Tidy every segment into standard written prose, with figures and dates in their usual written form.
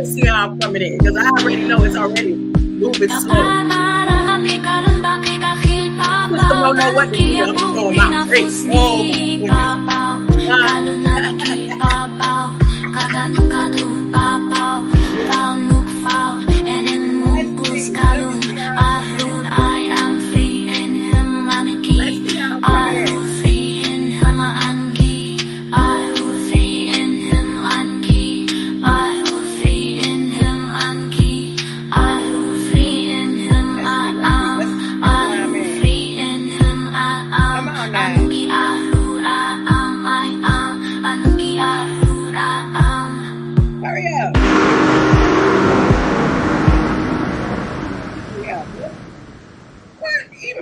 See how I'm coming in because I already know it's already moving slow. I don't know what to do. I'm going out crazy.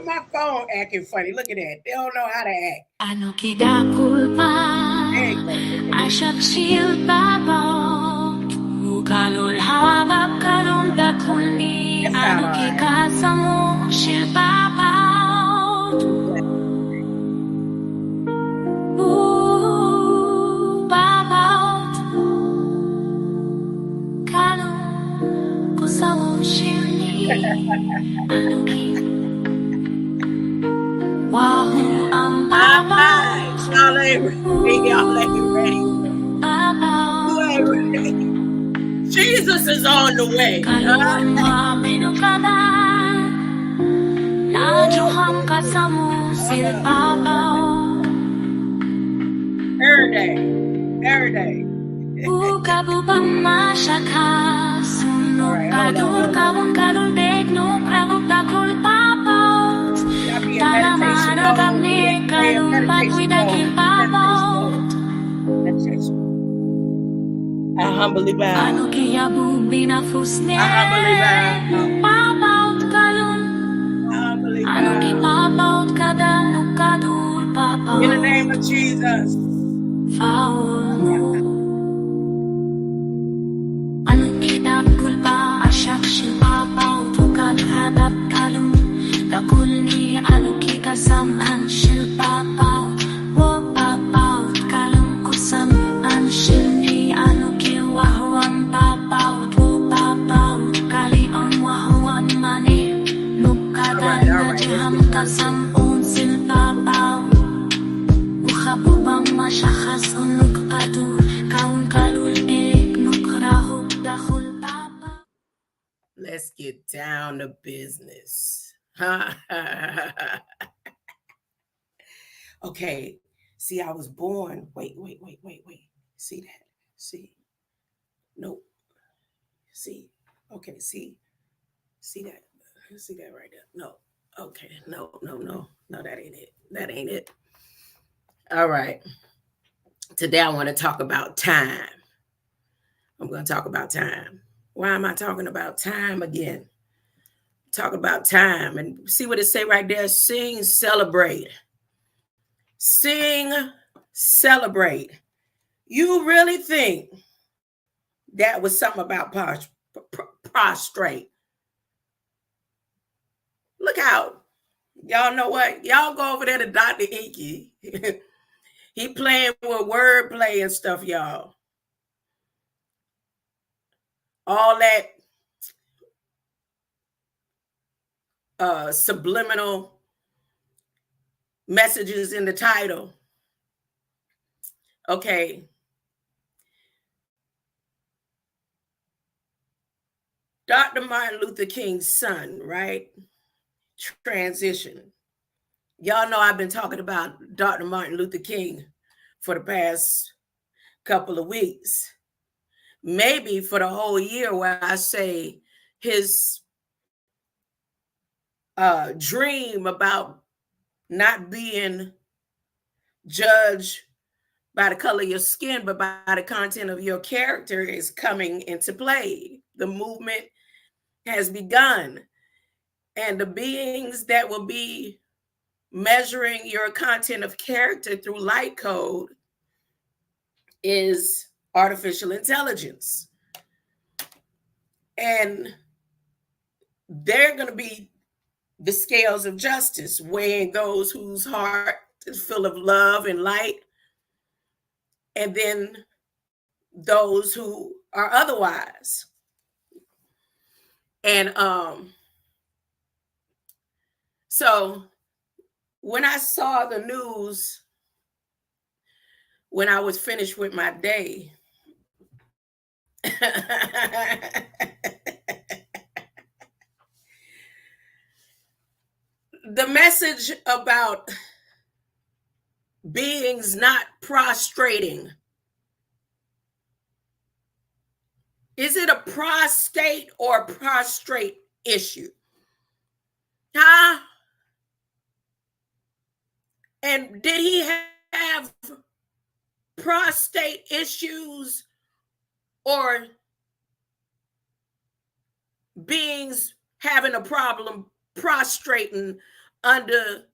My phone acting funny. Look at that. They don't know how to act. Ano kidakulpa? Asyap silbabaw. Mukalol hawabab kalong dakuli. Ano kikasamo silbabaw. Babaw. Kalong kusawang silni. Ano Wahoo, y'all ain't ready. Y'all ain't ready. You ain't ready. Jesus is on the way. Every day. Every day. I humbly bow. I humbly bow. In the name of Jesus. Let's get down to business. Okay. See, I was born. Wait. See that? See? Nope. See? Okay, see? See that? See that right there? No. Okay. No, that ain't it. That ain't it. All right. Today I want to talk about time. I'm going to talk about time. Why am I talking about time again? Talk about time. And see what it say right there? Sing, celebrate. Sing, celebrate. You really think that was something about prostrate? Look out. Y'all know what? Y'all go over there to Dr. Inky. He playing with wordplay and stuff, y'all. all that subliminal messages in the title. Okay. Dr. Martin Luther King's son, right? Transition. Y'all know I've been talking about Dr. Martin Luther King for the past couple of weeks. Maybe for the whole year, where I say his dream about not being judged by the color of your skin, but by the content of your character is coming into play. The movement has begun. And the beings that will be measuring your content of character through light code is artificial intelligence. And they're going to be the scales of justice, weighing those whose heart is full of love and light, and then those who are otherwise. And so when I saw the news, when I was finished with my day, the message about beings not prostrating, is it a prostate or prostrate issue? Huh? And did he have prostate issues or beings having a problem prostrating under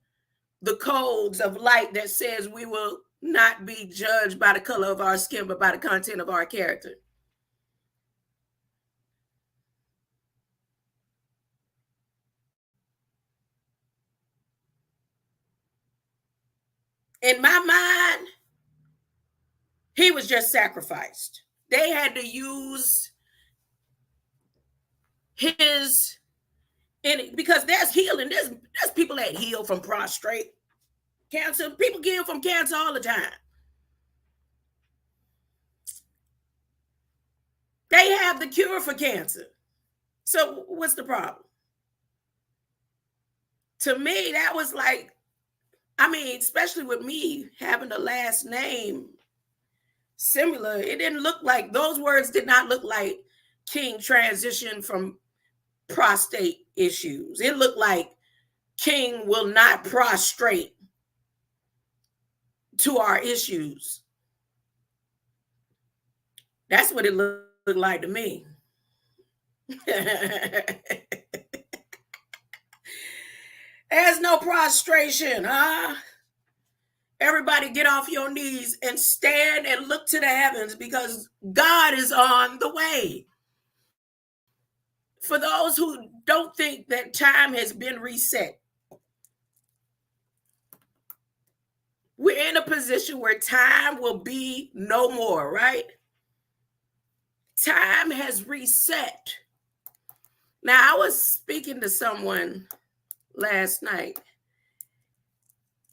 the codes of light that says we will not be judged by the color of our skin, but by the content of our character? In my mind, he was just sacrificed. They had to use his, because there's healing. There's people that heal from prostrate cancer. People heal from cancer all the time. They have the cure for cancer. So what's the problem? To me, that was like, I mean, especially with me having the last name similar, it didn't look like, those words did not look like King transitioned from prostate issues. It looked like King will not prostrate to our issues. That's what it looked like to me. There's no prostration, huh? Everybody get off your knees and stand and look to the heavens, because God is on the way. For those who don't think that time has been reset, we're in a position where time will be no more, right? Time has reset. Now, I was speaking to someone last night,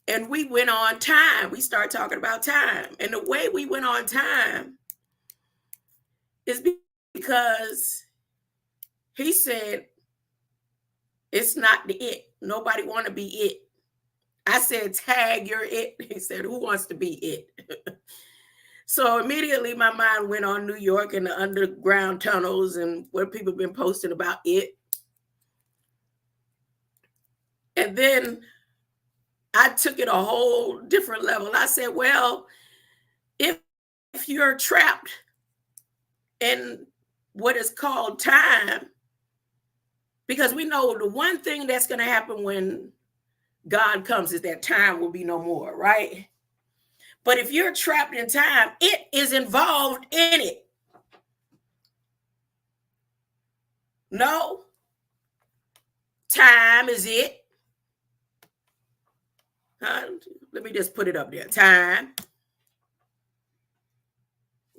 and we went on time. We started talking about time. And the way we went on time is because he said, it's not the it. Nobody want to be it. I said, tag your it. He said, who wants to be it? So immediately my mind went on New York and the underground tunnels and where people have been posting about it. And then I took it a whole different level. I said, well, if you're trapped in what is called time, because we know the one thing that's going to happen when God comes is that time will be no more, right? But if you're trapped in time, it is involved in it. No, time is it. Let me just put it up there. Time.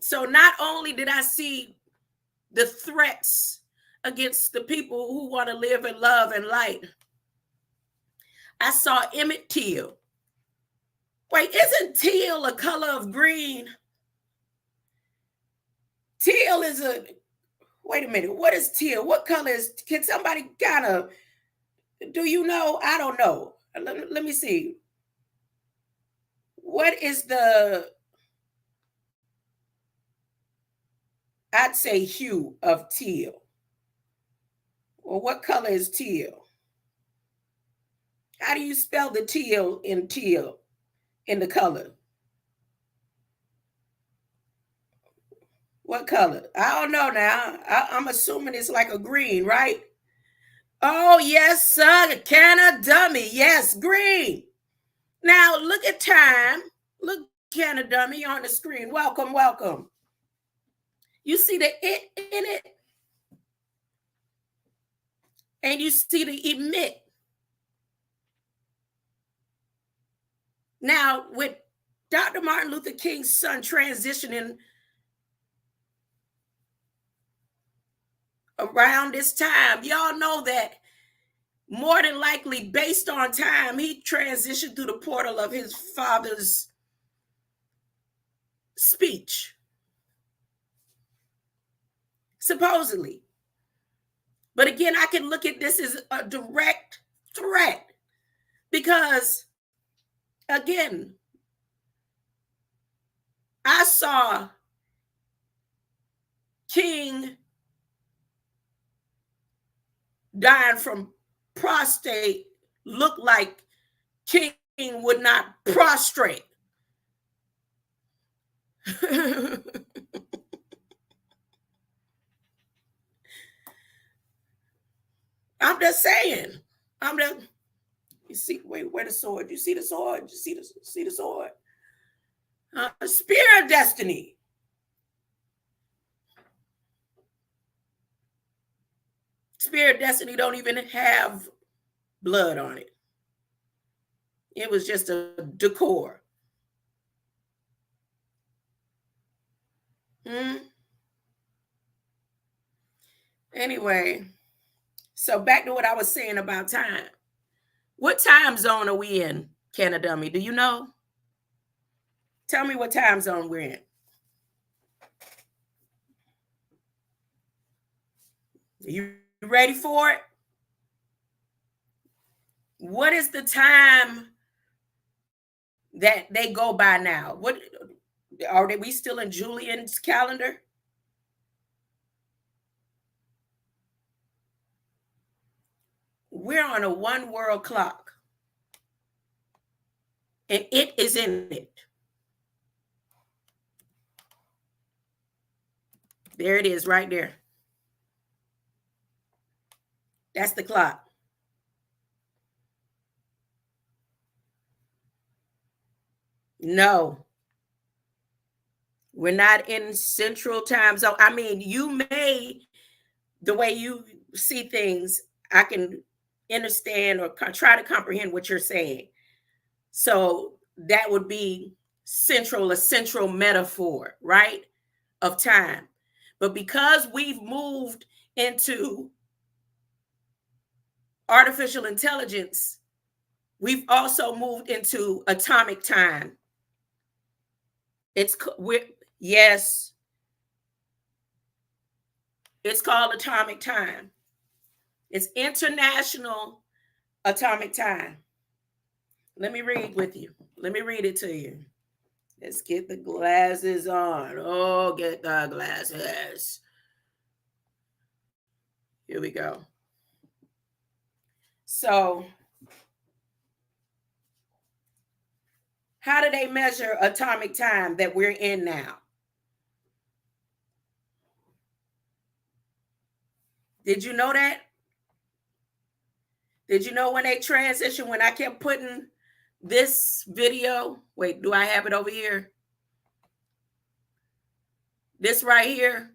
So not only did I see the threats against the people who want to live in love and light. I saw Emmett Till. Wait, isn't teal a color of green? Teal is a, wait a minute, what is teal? What color is, can somebody kind of, do you know? I don't know. Let me see. What is the, I'd say hue of teal. Well, what color is teal? How do you spell the teal in the color? What color? I don't know now. I'm assuming it's like a green, right? Oh, yes, sir. Can a dummy. Yes, green. Now, look at time. Look, Can a dummy on the screen. Welcome, welcome. You see the it in it? And you see the emit. Now, with Dr. Martin Luther King's son transitioning around this time, y'all know that more than likely, based on time, he transitioned through the portal of his father's speech, supposedly. But again, I can look at this as a direct threat because, again, I saw King dying from prostate look like King would not prostrate. I'm just saying. You see, wait, where the sword? You see the sword? You see the sword? Spear of destiny. Spear of destiny don't even have blood on it. It was just a decor. Anyway, so back to what I was saying about time. What time zone are we in, Canada? Do you know? Tell me what time zone we're in. Are you ready for it? What is the time that they go by now? What are we still in Julian's calendar? We're on a one world clock. And it is in it. There it is right there. That's the clock. No. We're not in central time zone. I mean, you may, the way you see things, I can understand or try to comprehend what you're saying. So that would be a central metaphor, right, of time. But because we've moved into artificial intelligence, we've also moved into atomic time. Yes, it's called atomic time. It's international atomic time. Let me read with you. Let me read it to you. Let's get the glasses on. Oh, get the glasses. Here we go. So, how do they measure atomic time that we're in now? Did you know that? Did you know when they transition, when I kept putting this video, wait, do I have it over here? This right here.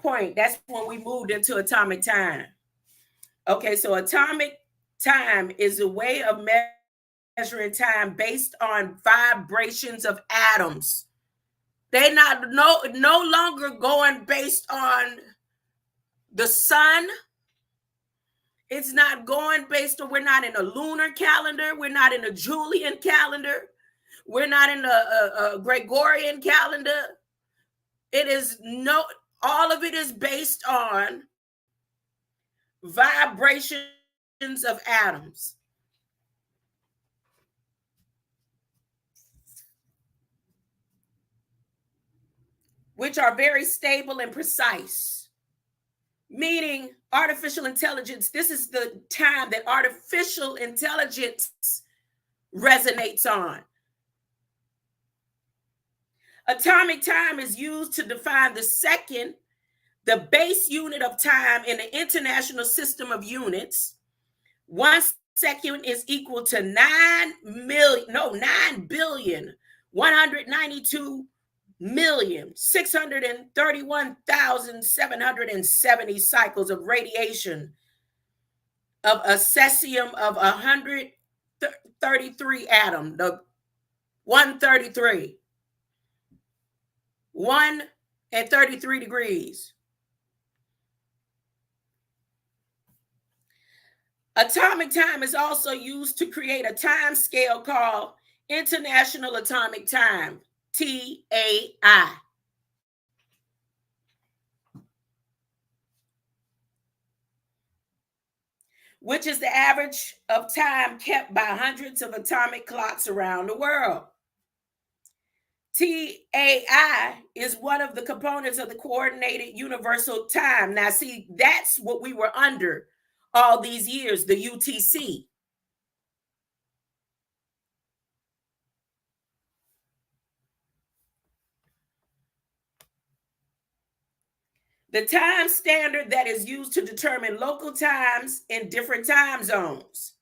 point. That's when we moved into atomic time. Okay, so atomic time is a way of measuring time based on vibrations of atoms. They're no longer going based on the sun. It's not going based on, we're not in a lunar calendar. We're not in a Julian calendar. We're not in a Gregorian calendar. It is all of it is based on vibrations of atoms. Which are very stable and precise. Meaning artificial intelligence, this is the time that artificial intelligence resonates on. Atomic time is used to define the second, the base unit of time in the international system of units. 1 second is equal to 9,192,631,770 cycles of radiation of a cesium of 133 atom, the 133. 1 and 33 degrees. Atomic time is also used to create a time scale called International Atomic Time, TAI. Which is the average of time kept by hundreds of atomic clocks around the world. TAI is one of the components of the Coordinated Universal Time. Now, see, that's what we were under all these years, the UTC. The time standard that is used to determine local times in different time zones.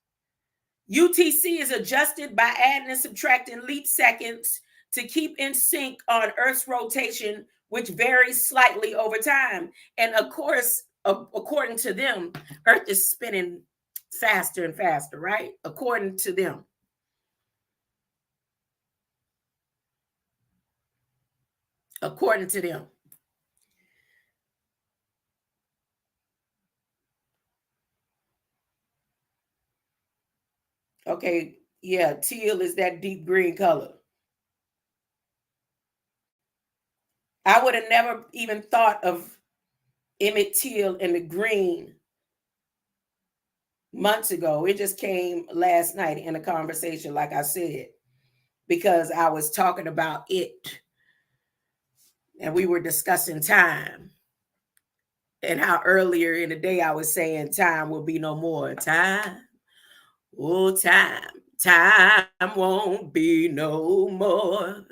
UTC is adjusted by adding and subtracting leap seconds to keep in sync on Earth's rotation, which varies slightly over time. And of course, according to them, Earth is spinning faster and faster, right? According to them. According to them. Okay, yeah, teal is that deep green color. I would have never even thought of Emmett Till in the green months ago. It just came last night in a conversation, like I said, because I was talking about it and we were discussing time and how earlier in the day I was saying time will be no more. Time, oh, time won't be no more.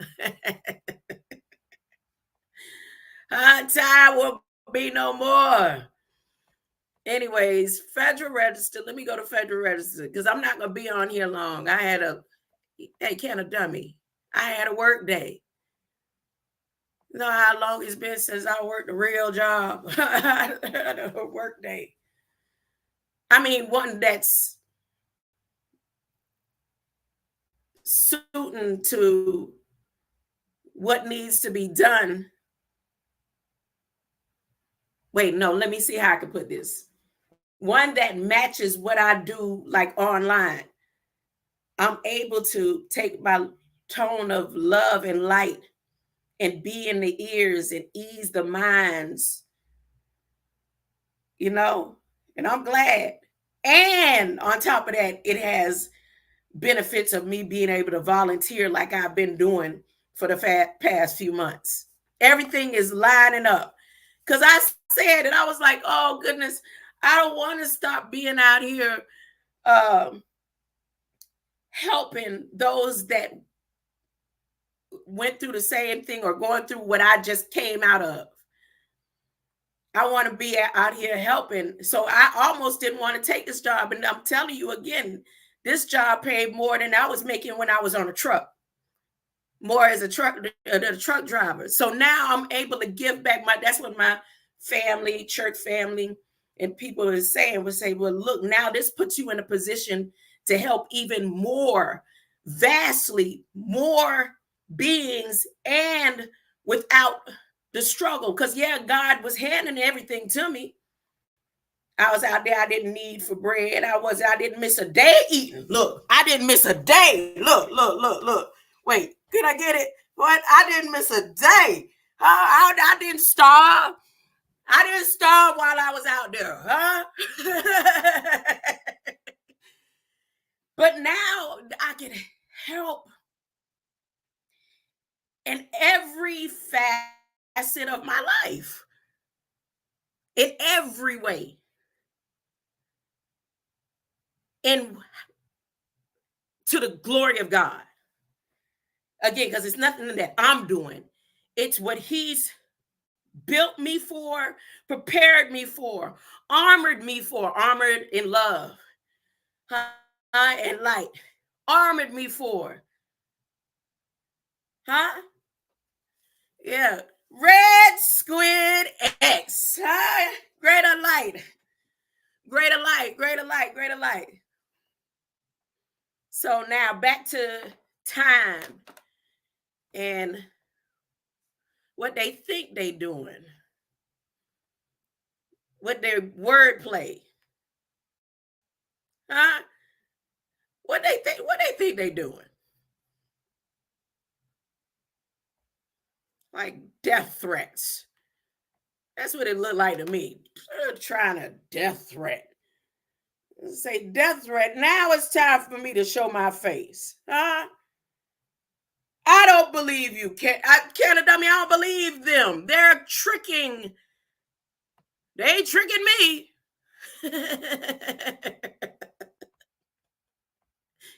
Time will be no more. Anyways, Federal Register. Let me go to Federal Register because I'm not going to be on here long. I had hey, can a dummy. I had a work day. You know how long it's been since I worked a real job? I had a work day. I mean, one that's suiting to what needs to be done. Wait, no, let me see how I can put this. One that matches what I do, like online. I'm able to take my tone of love and light and be in the ears and ease the minds, you know, and I'm glad. And on top of that, it has benefits of me being able to volunteer like I've been doing for the past few months. Everything is lining up. Because I said it, I was like, oh, goodness, I don't want to stop being out here helping those that went through the same thing or going through what I just came out of. I want to be out here helping. So I almost didn't want to take this job. And I'm telling you again, this job paid more than I was making when I was on a truck. More as a truck driver. So now I'm able to give back that's what my family, church family, and people are saying, would say, well, look, now this puts you in a position to help even more, vastly more beings, and without the struggle. Because yeah, God was handing everything to me. I was out there, I didn't need for bread. I didn't miss a day eating. Look, I didn't miss a day. Look. Wait, could I get it? What? I didn't miss a day. I didn't starve. I didn't starve while I was out there, huh? But now I can help in every facet of my life, in every way. And to the glory of God. Again, because it's nothing that I'm doing. It's what he's built me for, prepared me for, armored me for, armored in love, and light, armored me for. Huh? Yeah. Red Squid X. Huh? Greater light. Greater light, greater light, greater light. So now back to time and what they think they doing. What their wordplay. Huh? What they think they doing? Like death threats. That's what it looked like to me. They're trying to death threat. Say death threat. Now it's time for me to show my face. Huh? I don't believe you, Canada. I don't believe them. They're tricking. They ain't tricking me.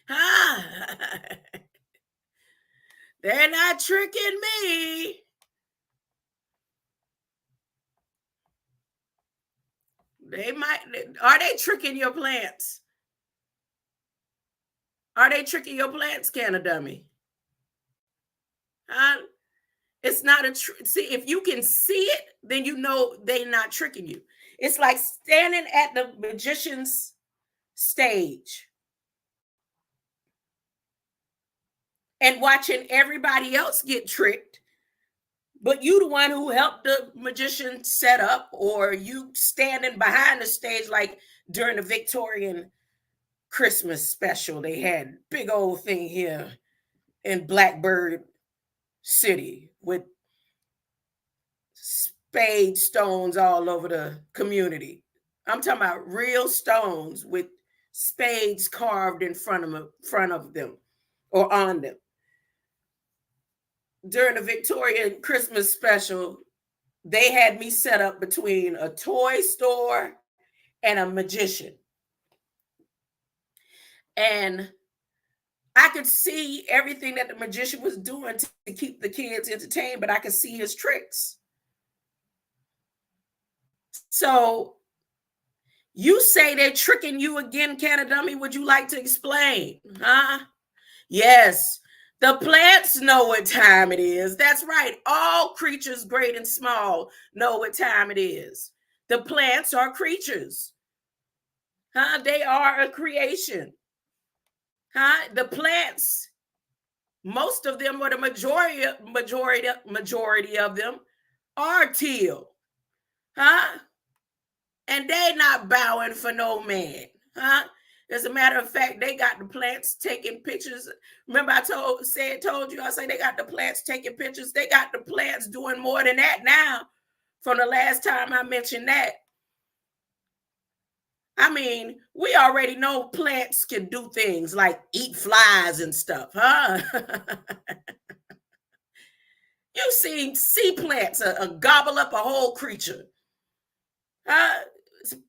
Huh? They're not tricking me. They might. Are they tricking your plants? Are they tricking your plants, Canada? Huh? It's not a see. If you can see it, then you know they're not tricking you. It's like standing at the magician's stage and watching everybody else get tricked, but you the one who helped the magician set up, or you standing behind the stage like during the Victorian Christmas special. They had big old thing here in Blackbird City with spade stones all over the community. I'm talking about real stones with spades carved in front of them or on them. During the Victorian Christmas special, they had me set up between a toy store and a magician. And I could see everything that the magician was doing to keep the kids entertained, but I could see his tricks. So you say they're tricking you again, Canada. Would you like to explain? Huh? Yes. The plants know what time it is. That's right. All creatures, great and small, know what time it is. The plants are creatures. Huh? They are a creation. Huh? The plants, most of them, or the majority of them, are teal. Huh? And they not bowing for no man. Huh? As a matter of fact, they got the plants taking pictures. Remember, I told you, I say they got the plants taking pictures. They got the plants doing more than that now from the last time I mentioned that. I mean, we already know plants can do things like eat flies and stuff, huh? You've seen sea plants gobble up a whole creature.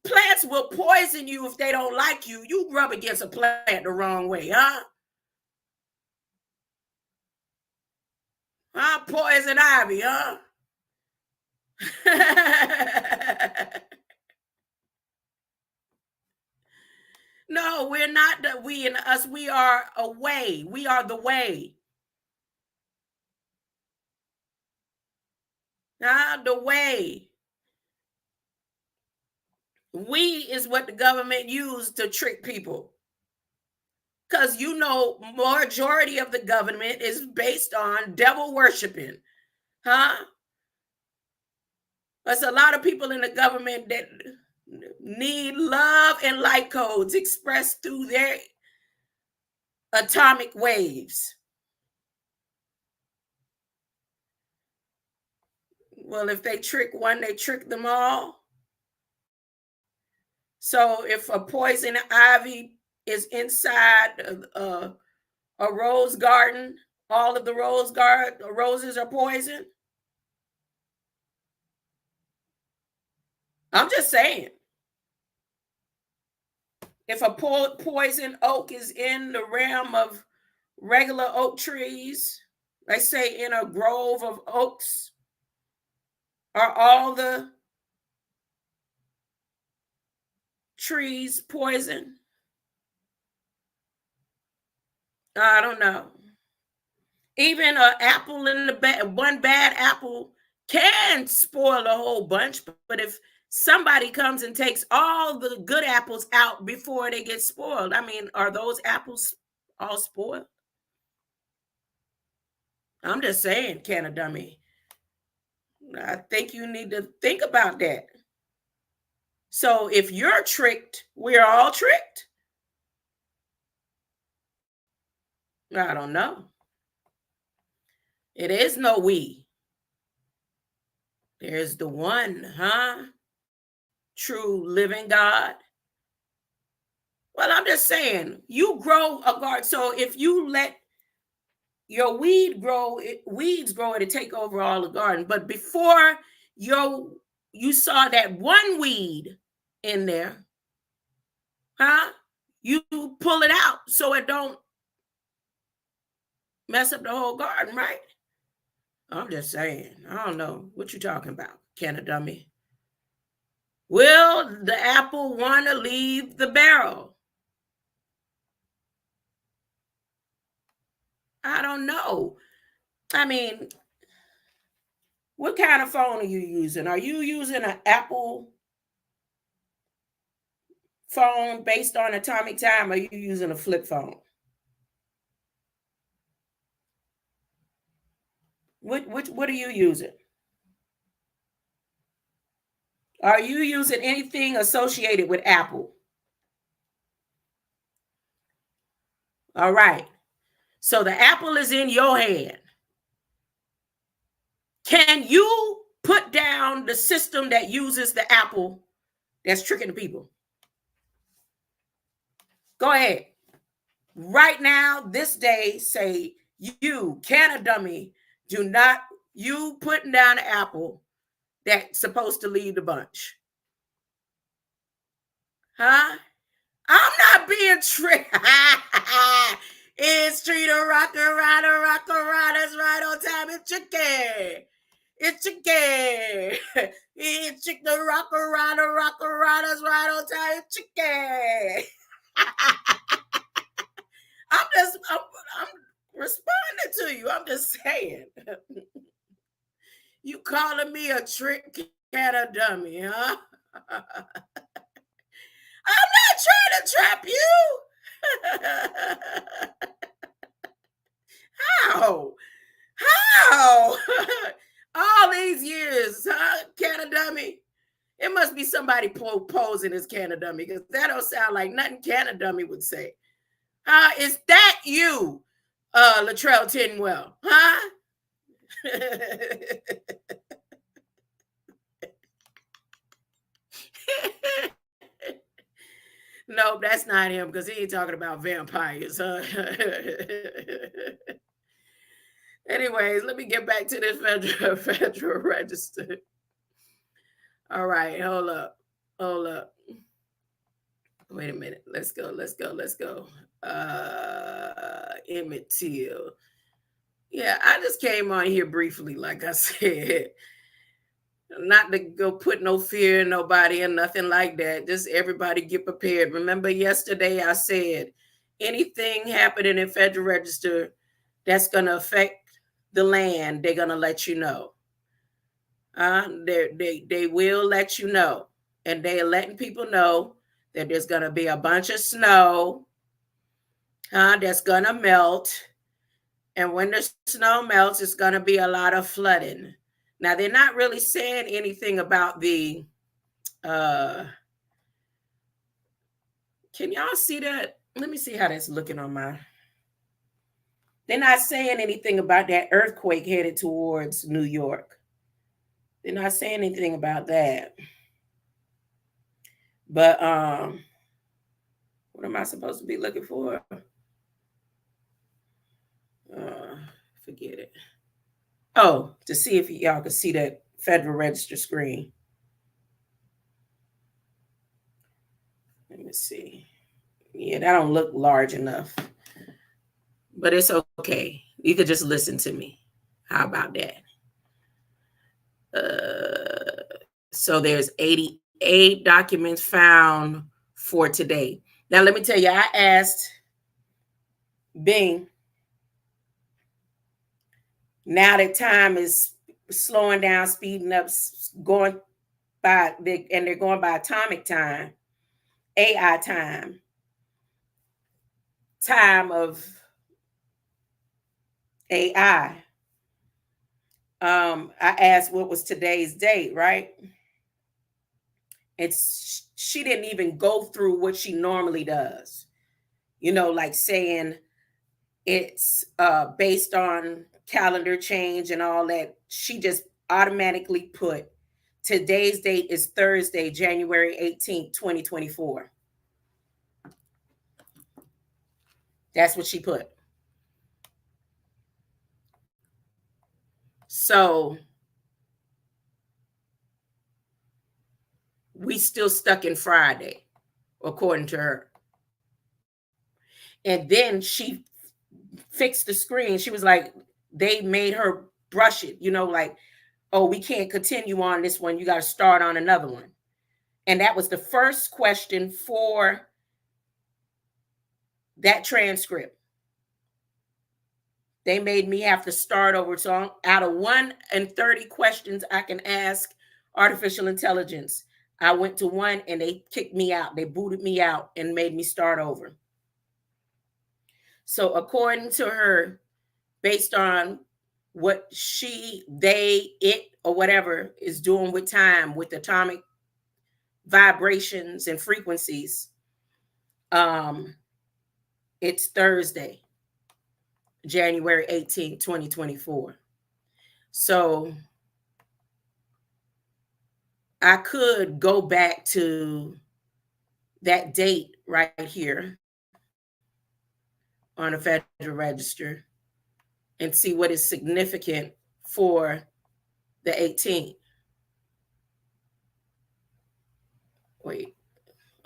Plants will poison you if they don't like you. You rub against a plant the wrong way, huh? Huh? Poison ivy, huh? No, we're not the we and us. We are a way. We are the way. The way. We is what the government used to trick people. Because majority of the government is based on devil worshiping. Huh? There's a lot of people in the government that need love and light codes expressed through their atomic waves. Well, if they trick one, they trick them all. So if a poison ivy is inside a rose garden, all of the roses are poison. I'm just saying. If a poison oak is in the realm of regular oak trees, let's say in a grove of oaks, are all the trees poison? I don't know. Even an apple in the one bad apple can spoil a whole bunch, but if somebody comes and takes all the good apples out before they get spoiled, I mean, are those apples all spoiled? I'm just saying, Canna Dummy. I think you need to think about that. So if you're tricked, we're all tricked? I don't know. It is no we. There's the one, huh? True living God. Well, I'm just saying, you grow a garden. So if you let your weeds grow, it'll take over all the garden. But before you saw that one weed in there, huh? You pull it out so it don't mess up the whole garden, right? I'm just saying. I don't know what you talking about, Canna Dummy. Will the apple want to leave the barrel? I don't know. I mean, what kind of phone are you using? Are you using an Apple phone based on atomic time, or are you using a flip phone? What are you using? Are you using anything associated with Apple? All right. So the apple is in your hand. Can you put down the system that uses the apple that's tricking the people? Go ahead. Right now, this day, say, you, Canna Dummy, do not, you putting down the apple that's supposed to lead the bunch. Huh? I'm not being tricked. It's treat a rocker rider, that's right on time. It's chicken. It's chicken. It's chicken, the rocker rider, that's right on time. It's chicken. I'm responding to you. I'm just saying. You calling me a trick Canna Dummy, huh? I'm not trying to trap you. How? All these years, huh, Canna Dummy? It must be somebody posing as Canna Dummy, because that don't sound like nothing Canna Dummy would say. Is that you, Latrell Tinwell? Huh? No, that's not him, because he ain't talking about vampires. Anyways, let me get back to this federal register. All right, hold up. Wait a minute. Let's go. Emmett Till. Yeah, I just came on here briefly, like I said. Not to go put no fear in nobody or nothing like that. Just everybody get prepared. Remember yesterday I said anything happening in Federal Register that's going to affect the land, they're going to let you know. They will let you know. and they're letting people know that there's going to be a bunch of snow that's going to melt. And when the snow melts, it's going to be a lot of flooding. Now, they're not really saying anything about the, can y'all see that? Let me see how that's looking on my. They're not saying anything about that earthquake headed towards New York. They're not saying anything about that. But what am I supposed to be looking for? Forget it. Oh, to see if y'all can see that Federal Register screen. Let me see. Yeah, that don't look large enough. But it's okay. You could just listen to me. How about that? So there's 88 documents found for today. Now, let me tell you, I asked Bing, now that time is slowing down, speeding up, going by, and they're going by atomic time, AI time of AI. I asked what was today's date, right? She didn't even go through what she normally does. Like saying it's based on calendar change and all that. She just automatically put today's date is Thursday, January 18th, 2024. That's what she put. So we still stuck in Friday, according to her. And then she fixed the screen. She was like, they made her brush it, like, oh, we can't continue on this one. You got to start on another one. And that was the first question for that transcript. They made me have to start over. So out of 1 in 30 questions I can ask artificial intelligence, I went to one and they kicked me out. They booted me out and made me start over. So according to her, based on what it, or whatever is doing with time, with atomic vibrations and frequencies, it's Thursday, January 18th, 2024. So I could go back to that date right here on the Federal Register and see what is significant for the 18th. Wait,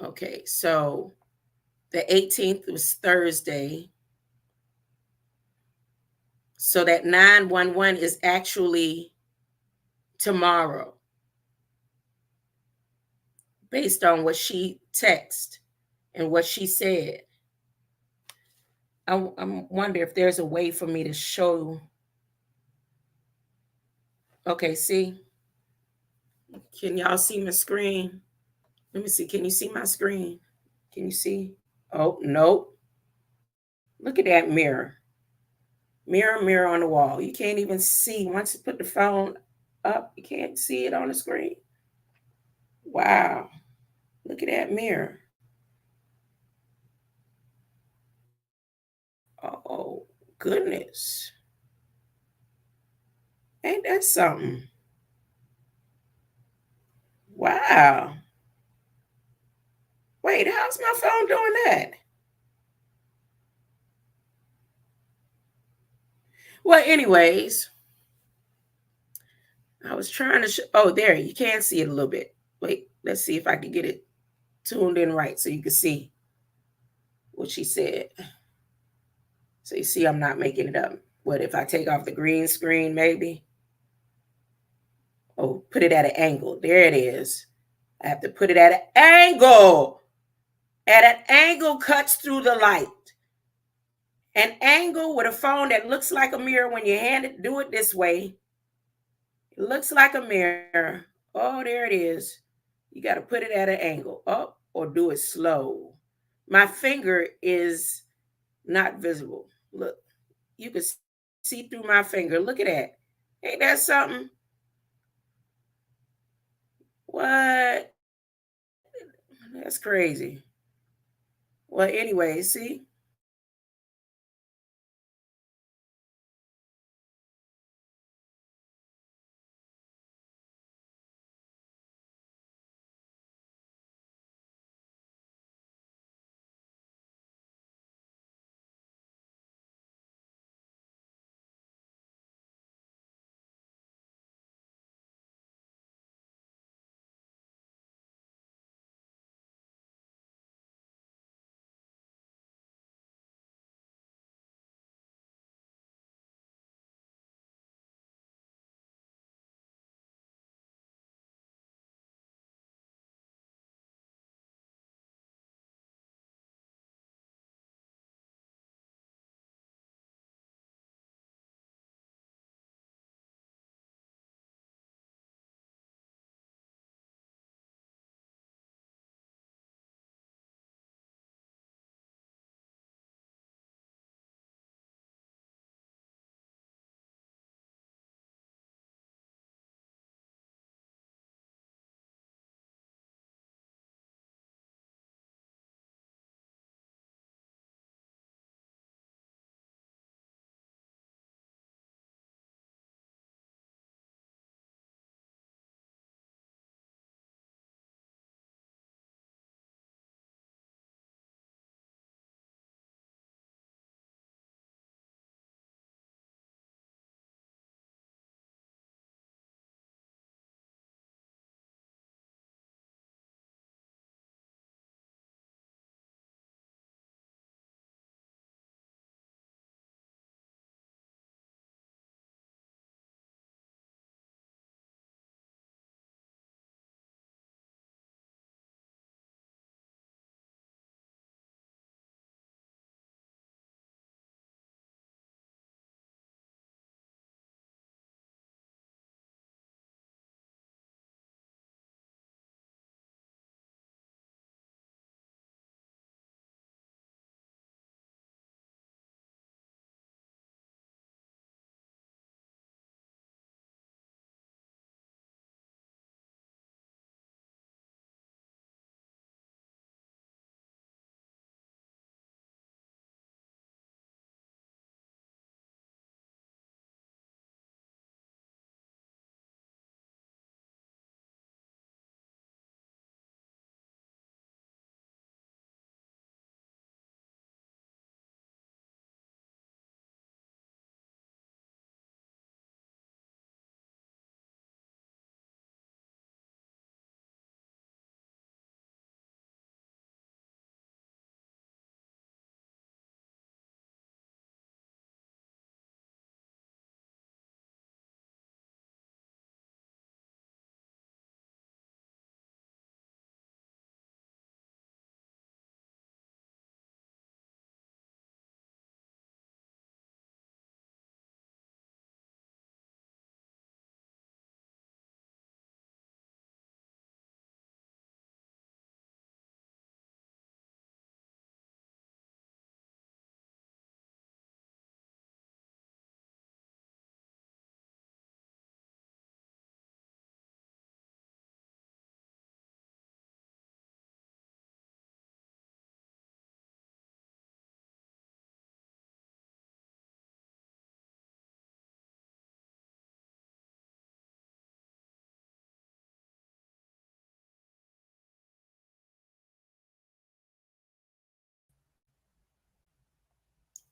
okay, so the 18th was Thursday. So that 911 is actually tomorrow, based on what she texted and what she said. I wonder if there's a way for me to show. Okay, see? Can y'all see my screen? Let me see. Can you see my screen? Can you see? Oh, nope. Look at that mirror. Mirror on the wall. You can't even see. Once you put the phone up, you can't see it on the screen. Wow. Look at that mirror. Oh, goodness. Ain't that something? Wow. Wait, how's my phone doing that? Well, anyways, I was trying to oh, there, you can see it a little bit. Wait, let's see if I can get it tuned in right so you can see what she said. So you see I'm not making it up. What if I take off the green screen, maybe? Oh, put it at an angle. There it is. I have to put it at an angle. At an angle cuts through the light. An angle with a phone that looks like a mirror when you do it this way. It looks like a mirror. Oh, there it is. You got to put it at an angle up or do it slow. My finger is not visible. Look, you can see through my finger. Look at that. Ain't that something? What? That's crazy. Well, anyway, see?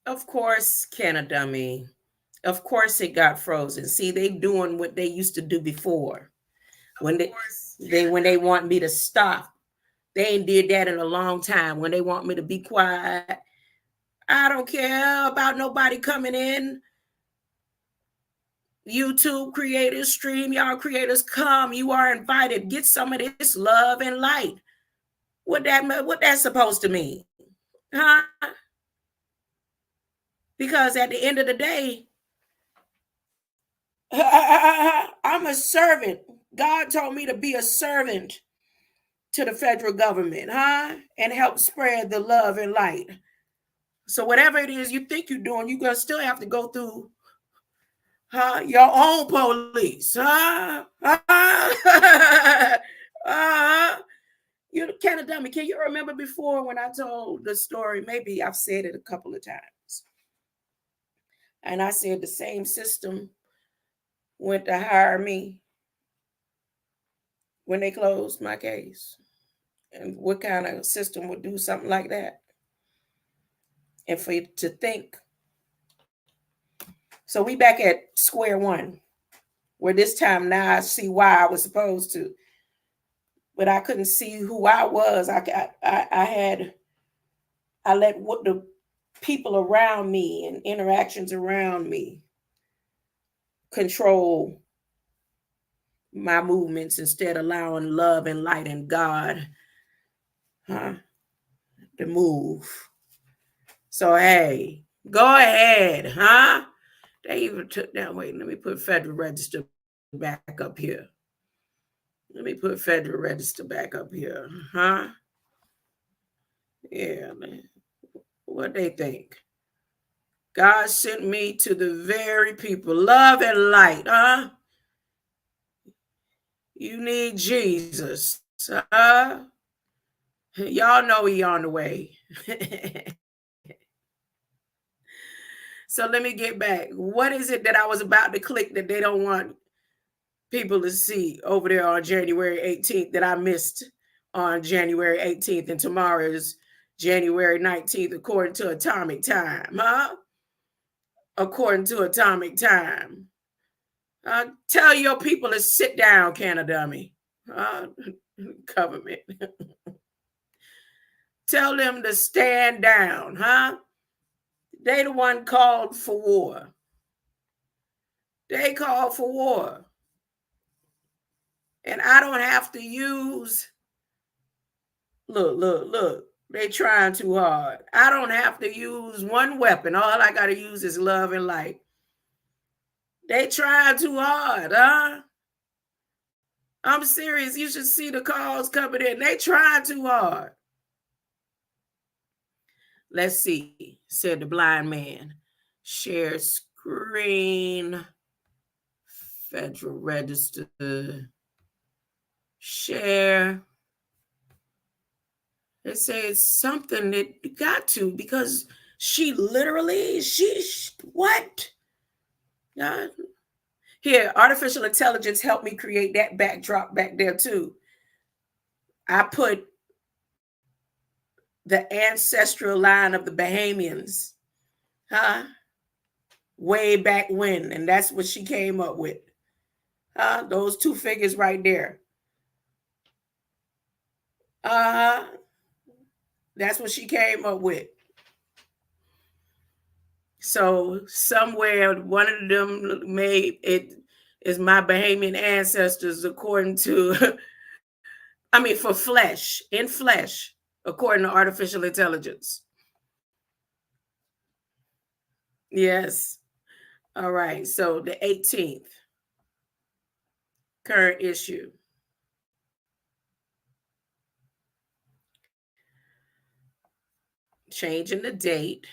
Of course, Canada me. Of course it got frozen. See, they doing what they used to do before. When they want me to stop. They ain't did that in a long time. When they want me to be quiet, I don't care about nobody coming in. YouTube creators, stream y'all creators, come. You are invited. Get some of this love and light. What that's supposed to mean? Huh? Because at the end of the day, I'm a servant. God told me to be a servant. to the federal government, huh? And help spread the love and light. So whatever it is you think you're doing, you're gonna still have to go through, huh? Your own police, huh? You Canada dummy. Can you remember before when I told the story? Maybe I've said it a couple of times. And I said the same system went to hire me when they closed my case. And what kind of system would do something like that? And for you to think. So we back at square one, where this time now I see why I was supposed to, but I couldn't see who I was. I let what the people around me and interactions around me control my movements instead of allowing love and light and God, huh, to move. So hey, go ahead, huh? They even took down. Wait, let me put Federal Register back up here. Let me put Federal Register back up here, huh? Yeah, man. What they think? God sent me to the very people, love and light, huh? You need Jesus, huh? Y'all know he on the way. So let me get back. What is it that I was about to click that they don't want people to see over there on January 18th that I missed on January 18th, and tomorrow is January 19th according to atomic time, huh? According to atomic time. Tell your people to sit down, Canada, government. Tell them to stand down, huh? They the one called for war. They called for war. And I don't have to use, look. They trying too hard. I don't have to use one weapon. All I got to use is love and light. They trying too hard, huh? I'm serious. You should see the calls coming in. They trying too hard. Let's see, said the blind man. Share screen. Federal Register. Share. They say it's something that you got to, because she what? Here, artificial intelligence helped me create that backdrop back there too. I put the ancestral line of the Bahamians, huh? Way back when, and that's what she came up with. Those two figures right there. That's what she came up with. So somewhere one of them made it is my Bahamian ancestors according to, for flesh, in flesh, according to artificial intelligence. Yes. All right. So the 18th, current issue. Changing the date.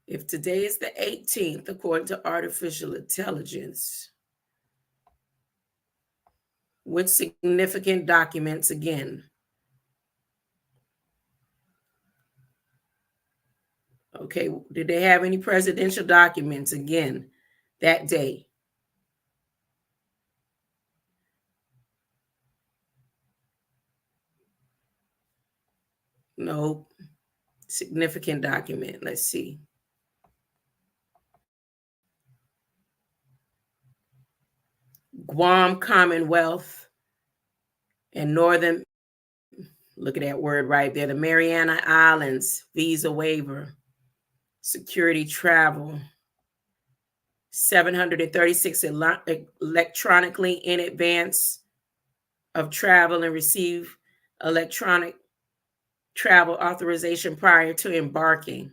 If today is the 18th, according to artificial intelligence, with significant documents again. Okay, did they have any presidential documents again that day? Nope. Significant document. Let's see. Guam Commonwealth and Northern, look at that word right there, the Mariana Islands visa waiver, security travel, 736 electronically in advance of travel and receive electronic travel authorization prior to embarking.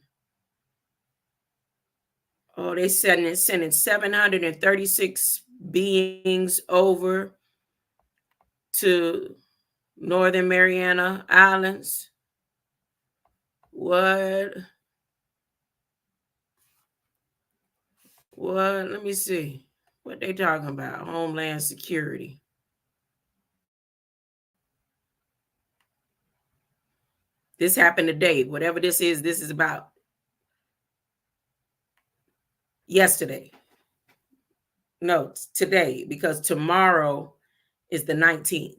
Oh, they sending 736 beings over to Northern Mariana Islands. What? Let me see. What they talking about? Homeland Security. This happened today. Whatever this is about yesterday. No, today, because tomorrow is the 19th.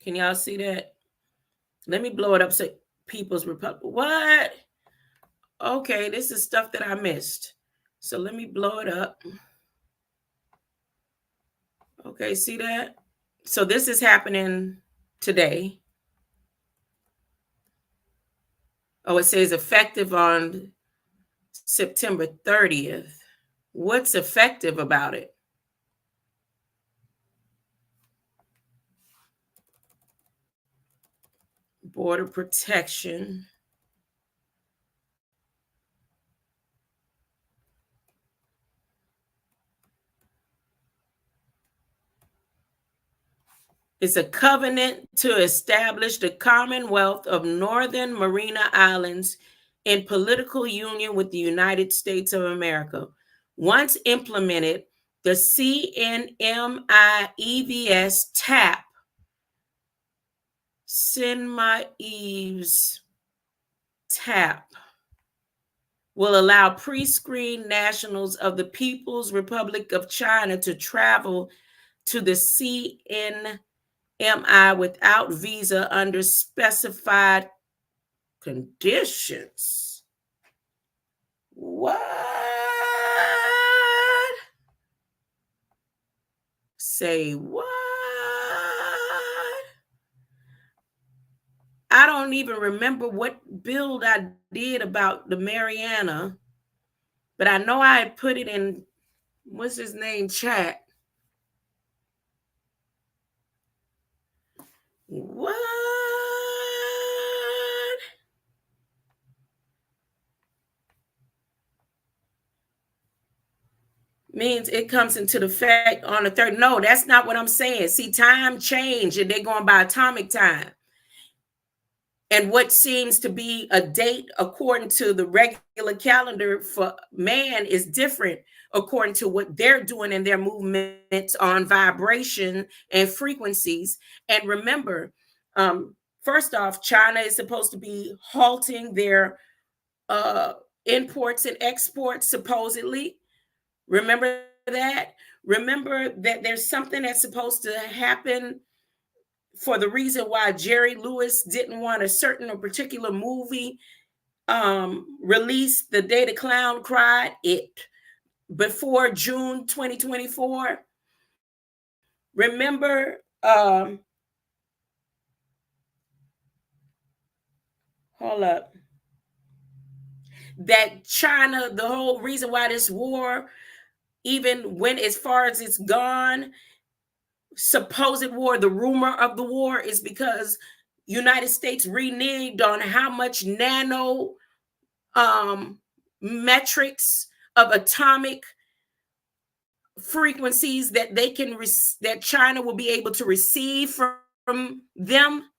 Can y'all see that? Let me blow it up so People's Republic. What? Okay, this is stuff that I missed. So let me blow it up. Okay, see that? So this is happening today. Oh, it says effective on September 30th. What's effective about it? Border protection. It's a covenant to establish the Commonwealth of Northern Mariana Islands in political union with the United States of America. Once implemented, the CNMIEVS TAP, CNMIEVS TAP, will allow pre-screened nationals of the People's Republic of China to travel to the CNMI without visa under specified conditions. What? Say what? I don't even remember what build I did about the Mariana, but I know I had put it in, what's his name, chat. What? Means it comes into effect on the 3rd. No, that's not what I'm saying. See, time changed and they're going by atomic time. And what seems to be a date according to the regular calendar for man is different according to what they're doing in their movements on vibration and frequencies. And remember, first off, China is supposed to be halting their imports and exports, supposedly. Remember that? Remember that there's something that's supposed to happen for the reason why Jerry Lewis didn't want a certain or particular movie released the day the clown cried, it before June 2024. Remember, hold up, that China, the whole reason why this war even went as far as it's gone, supposed war, the rumor of the war, is because United States reneged on how much nano metrics of atomic frequencies that they can that China will be able to receive from them.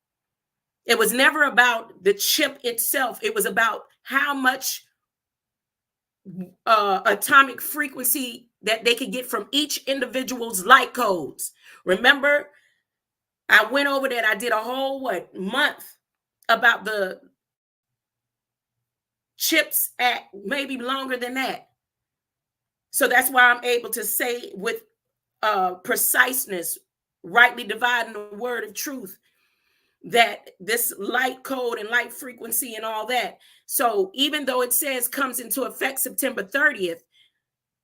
It was never about the chip itself. It was about how much atomic frequency that they could get from each individual's light codes. Remember, I went over that. I did a whole month about the CHIPS Act, maybe longer than that. So that's why I'm able to say with preciseness, rightly dividing the word of truth, that this light code and light frequency and all that. So even though it says comes into effect September 30th,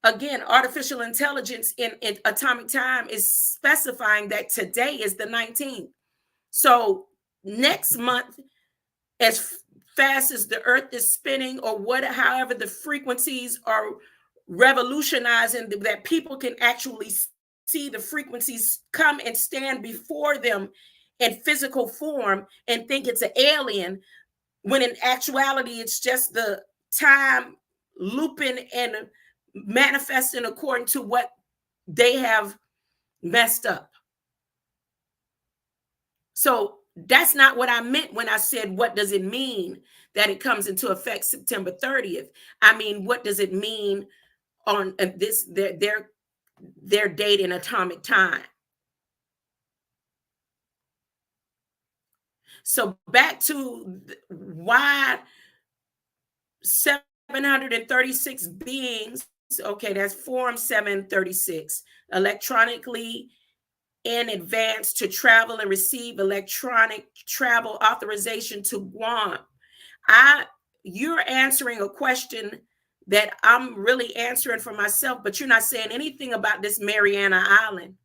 again, artificial intelligence in atomic time is specifying that today is the 19th. So next month, as fast as the earth is spinning, or however the frequencies are revolutionizing, that people can actually see the frequencies come and stand before them in physical form and think it's an alien, when in actuality it's just the time looping and manifesting according to what they have messed up. So that's not what I meant when I said, what does it mean that it comes into effect September 30th? I mean, what does it mean on this their date in atomic time? So back to why 736 beings, okay, that's Form 736, electronically in advance to travel and receive electronic travel authorization to Guam. You're answering a question that I'm really answering for myself, but you're not saying anything about this Mariana Island.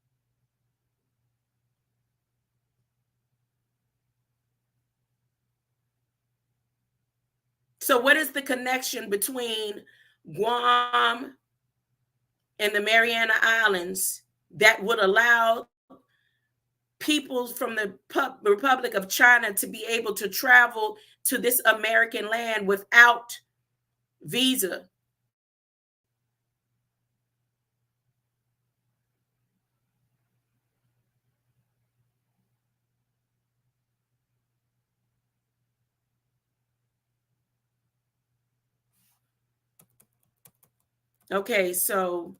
So what is the connection between Guam and the Mariana Islands that would allow people from the Republic of China to be able to travel to this American land without visa? Okay, so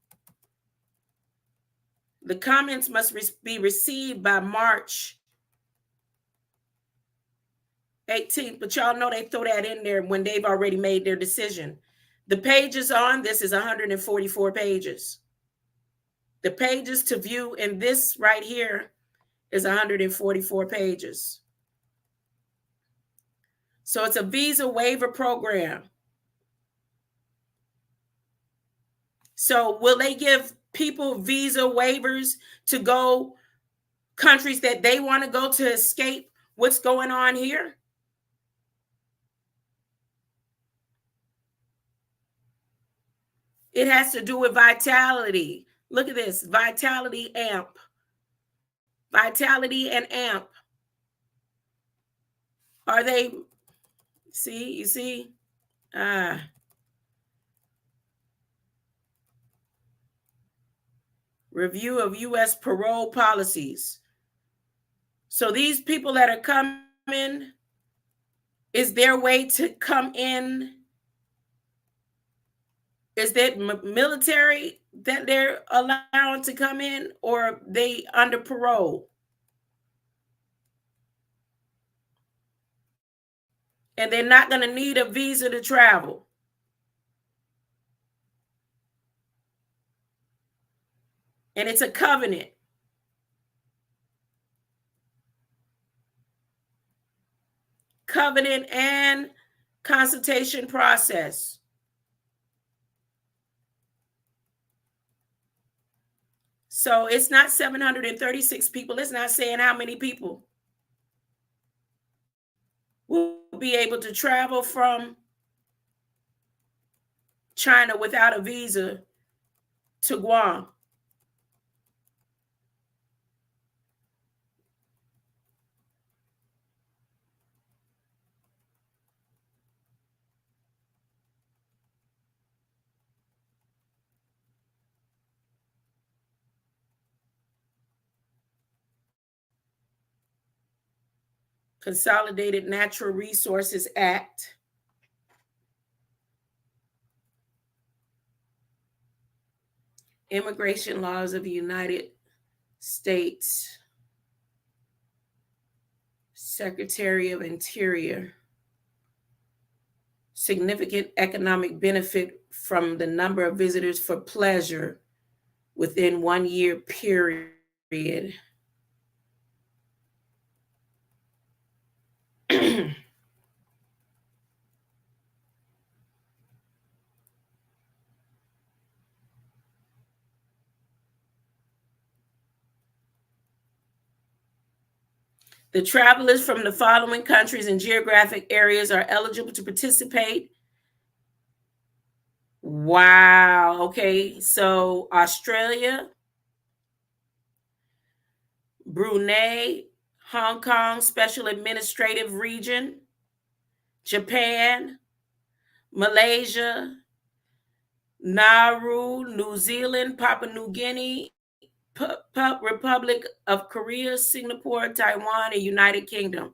the comments must be received by March 18th, but y'all know they throw that in there when they've already made their decision. The pages on this is 144 pages. The pages to view in this right here is 144 pages. So it's a visa waiver program. So will they give people visa waivers to go countries that they want to go to escape what's going on here? It has to do with vitality. Look at this, vitality amp. Vitality and amp. Are they, see, you see? Review of U.S. parole policies. So these people that are coming, is their way to come in? Is that military that they're allowed to come in, or they under parole? And they're not going to need a visa to travel. And it's a covenant. Covenant and consultation process. So it's not 736 people. It's not saying how many people will be able to travel from China without a visa to Guam. Consolidated Natural Resources Act. Immigration laws of the United States. Secretary of Interior. Significant economic benefit from the number of visitors for pleasure within 1 year period. The travelers from the following countries and geographic areas are eligible to participate. Wow. Okay. So Australia, Brunei, Hong Kong Special Administrative Region, Japan, Malaysia, Nauru, New Zealand, Papua New Guinea, Republic of Korea, Singapore, Taiwan, and United Kingdom.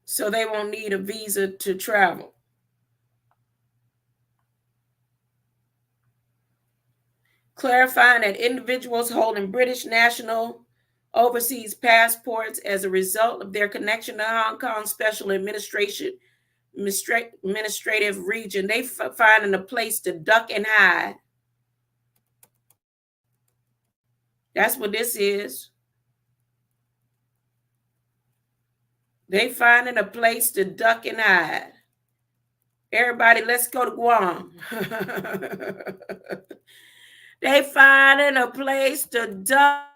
So they won't need a visa to travel. Clarifying that individuals holding British national overseas passports as a result of their connection to Hong Kong Special Administrative Region, they finding a place to duck and hide. That's what this is. They finding a place to duck and hide. Everybody, let's go to Guam. They finding a place to duck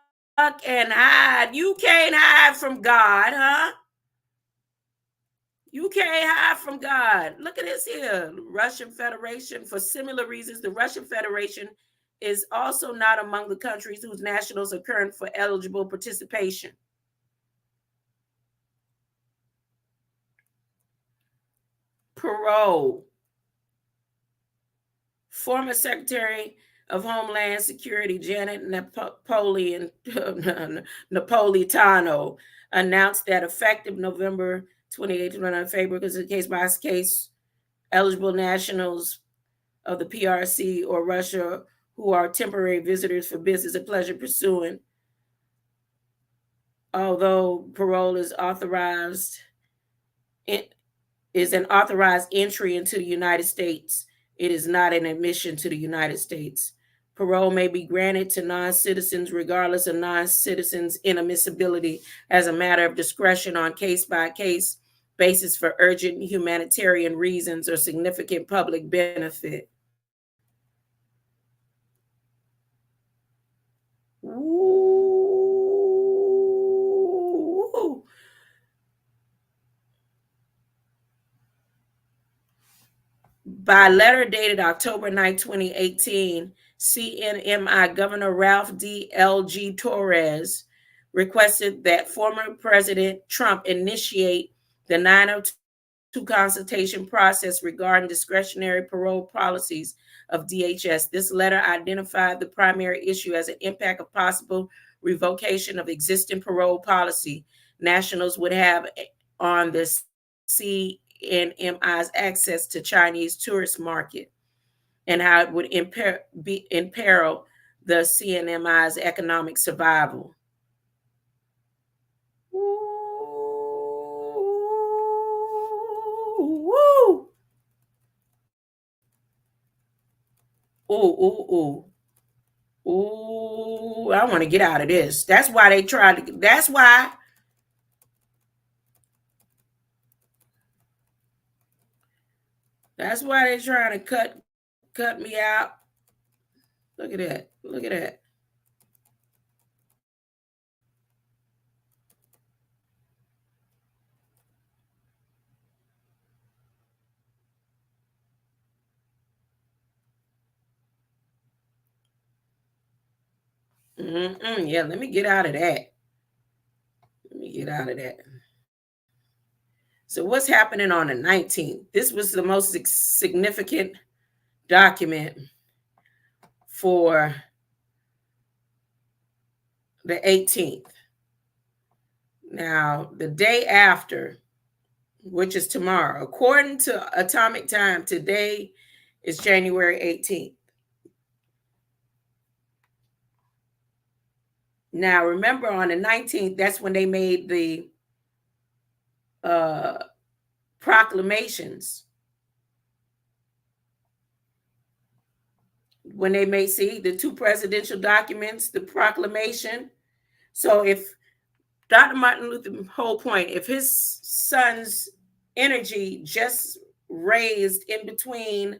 and hide. You can't hide from God, huh? You can't hide from God. Look at this here. Russian Federation. For similar reasons, the Russian Federation is also not among the countries whose nationals are current for eligible participation. Parole. Former Secretary of Homeland Security Janet Napolitano announced that effective November 28, 29 February, because it's a case-by-case, eligible nationals of the PRC or Russia who are temporary visitors for business and pleasure pursuing, although parole is authorized, is an authorized entry into the United States. It is not an admission to the United States. Parole may be granted to non-citizens regardless of non-citizens' inadmissibility as a matter of discretion on case-by-case basis for urgent humanitarian reasons or significant public benefit. Ooh. By letter dated October 9, 2018, CNMI Governor Ralph D. L.G. Torres requested that former President Trump initiate the 902 consultation process regarding discretionary parole policies of DHS. This letter identified the primary issue as an impact of possible revocation of existing parole policy nationals would have on the CNMI's access to Chinese tourist market, and how it would imperil the CNMI's economic survival. Ooh. Ooh. I want to get out of this. That's why they tried to, that's why they're trying to cut me out. Look at that. Look at that. Yeah, let me get out of that. So what's happening on the 19th? This was the most significant document for the 18th. Now, the day after, which is tomorrow, according to atomic time, today is January 18th. Now, remember on the 19th, that's when they made the proclamations. When they made, see, the two presidential documents, the proclamation. So if Dr. Martin Luther's whole point, if his son's energy just raised in between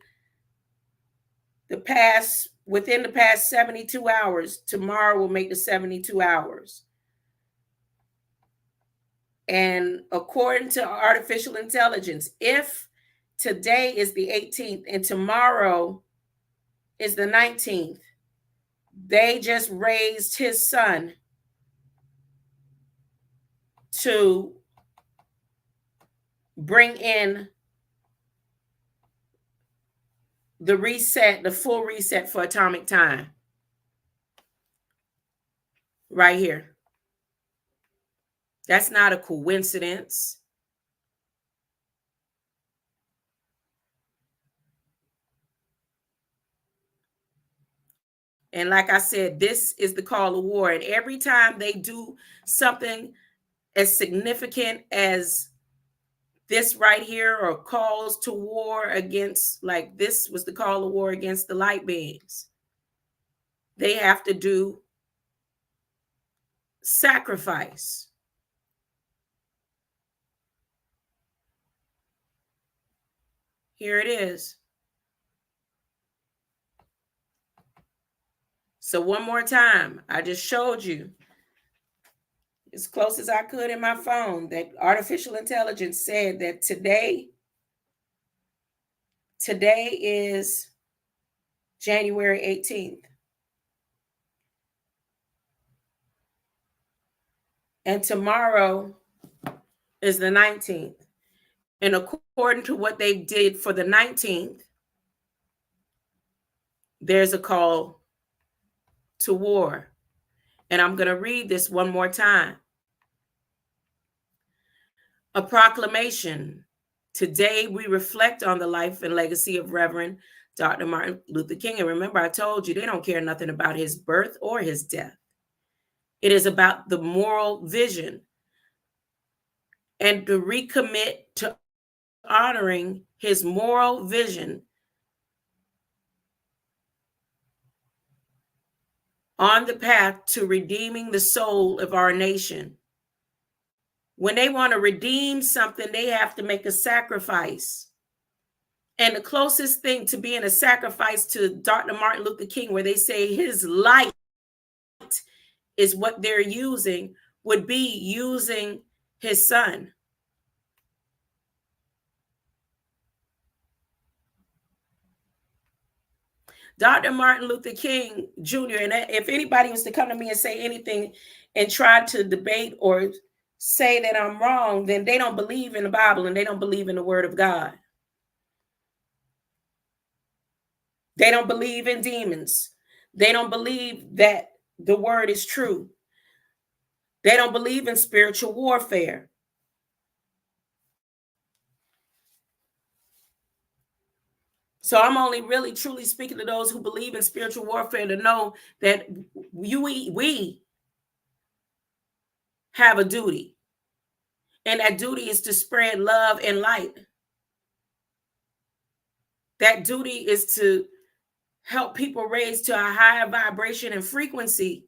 within the past 72 hours, tomorrow will make the 72 hours. And according to artificial intelligence, if today is the 18th and tomorrow is the 19th, they just raised his son to bring in the reset, the full reset for atomic time. Right here. That's not a coincidence. And like I said, this is the call of war. And every time they do something as significant as this right here, or calls to war against, like this was the call of war against the light beings, they have to do sacrifice. Here it is. So one more time, I just showed you as close as I could in my phone that artificial intelligence said that today is January 18th. And tomorrow is the 19th. And according to what they did for the 19th, there's a call to war. And I'm going to read this one more time. A proclamation. Today we reflect on the life and legacy of Reverend Dr. Martin Luther King. And remember, I told you they don't care nothing about his birth or his death. It is about the moral vision and to recommit to honoring his moral vision on the path to redeeming the soul of our nation. When they want to redeem something, they have to make a sacrifice. And the closest thing to being a sacrifice to Dr. Martin Luther King, where they say his light is what they're using, would be using his son. Dr. Martin Luther King Jr., and if anybody was to come to me and say anything and try to debate or say that I'm wrong, then they don't believe in the Bible and they don't believe in the Word of God. They don't believe in demons. They don't believe that the word is true. They don't believe in spiritual warfare. So I'm only really truly speaking to those who believe in spiritual warfare to know that we have a duty. And that duty is to spread love and light. That duty is to help people raise to a higher vibration and frequency.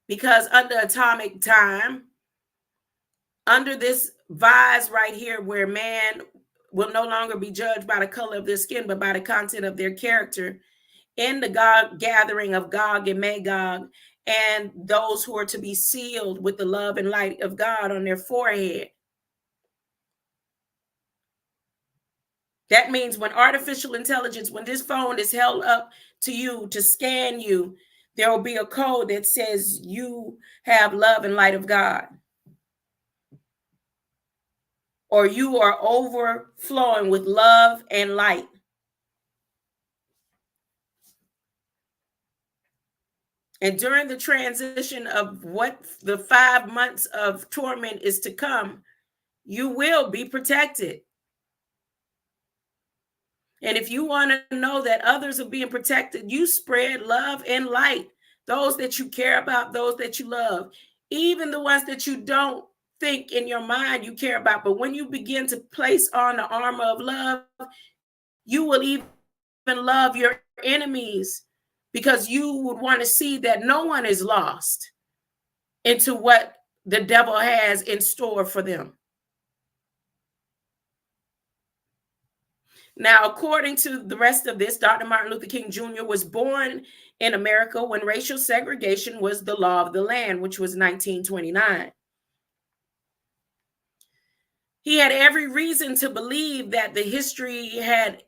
Because under atomic time, under this vise right here, where man will no longer be judged by the color of their skin, but by the content of their character, in the God gathering of Gog and Magog, and those who are to be sealed with the love and light of God on their forehead. That means when artificial intelligence, when this phone is held up to you to scan you, there will be a code that says you have love and light of God. Or you are overflowing with love and light. And during the transition of what the 5 months of torment is to come, you will be protected. And if you want to know that others are being protected, you spread love and light. Those that you care about, those that you love, even the ones that you don't think in your mind you care about. But when you begin to place on the armor of love, you will even love your enemies, because you would want to see that no one is lost into what the devil has in store for them. Now, according to the rest of this, Dr. Martin Luther King Jr. was born in America when racial segregation was the law of the land, which was 1929. He had every reason to believe that the history had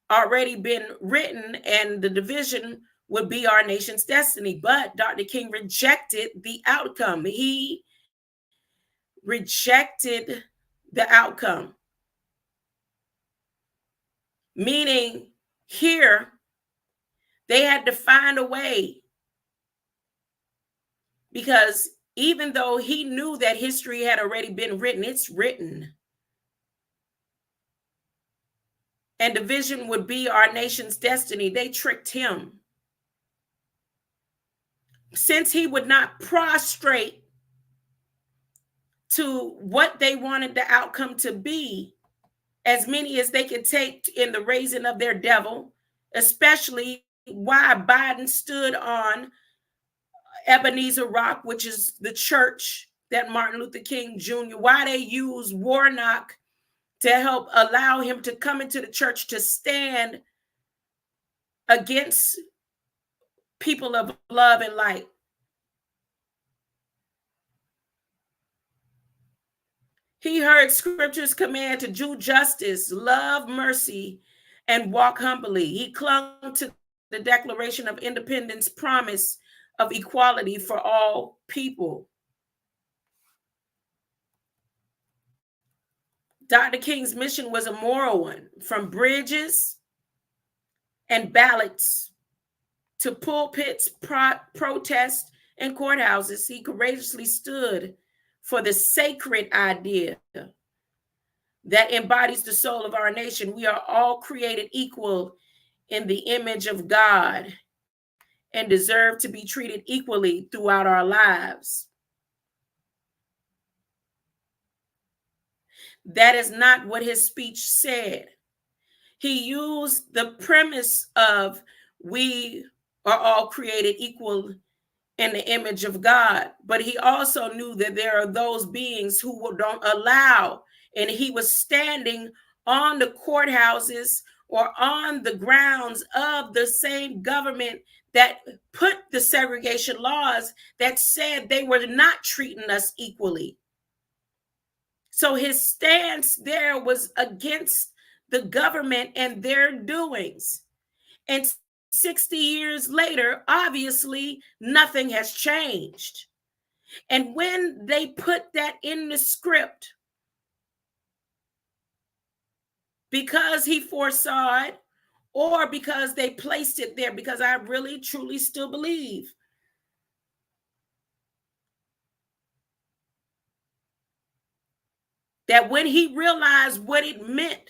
already been written and the division would be our nation's destiny. But Dr. King rejected the outcome. He rejected the outcome. Meaning, here, they had to find a way, because even though he knew that history had already been written, it's written, and division would be our nation's destiny, they tricked him. Since he would not prostrate to what they wanted the outcome to be, as many as they could take in the raising of their devil, especially why Biden stood on Ebenezer Rock, which is the church that Martin Luther King Jr., why they use Warnock to help allow him to come into the church to stand against people of love and light. He heard scripture's command to do justice, love mercy, and walk humbly. He clung to the Declaration of Independence promise of equality for all people. Dr. King's mission was a moral one, from bridges and ballots to pulpits, protests, and courthouses. He courageously stood for the sacred idea that embodies the soul of our nation. We are all created equal in the image of God and deserve to be treated equally throughout our lives. That is not what his speech said. He used the premise of we are all created equal in the image of God, but he also knew that there are those beings who don't allow, and he was standing on the courthouses or on the grounds of the same government that put the segregation laws that said they were not treating us equally. So his stance there was against the government and their doings. And 60 years later, obviously, nothing has changed. And when they put that in the script, because he foresaw it, or because they placed it there, because I really, truly still believe that when he realized what it meant,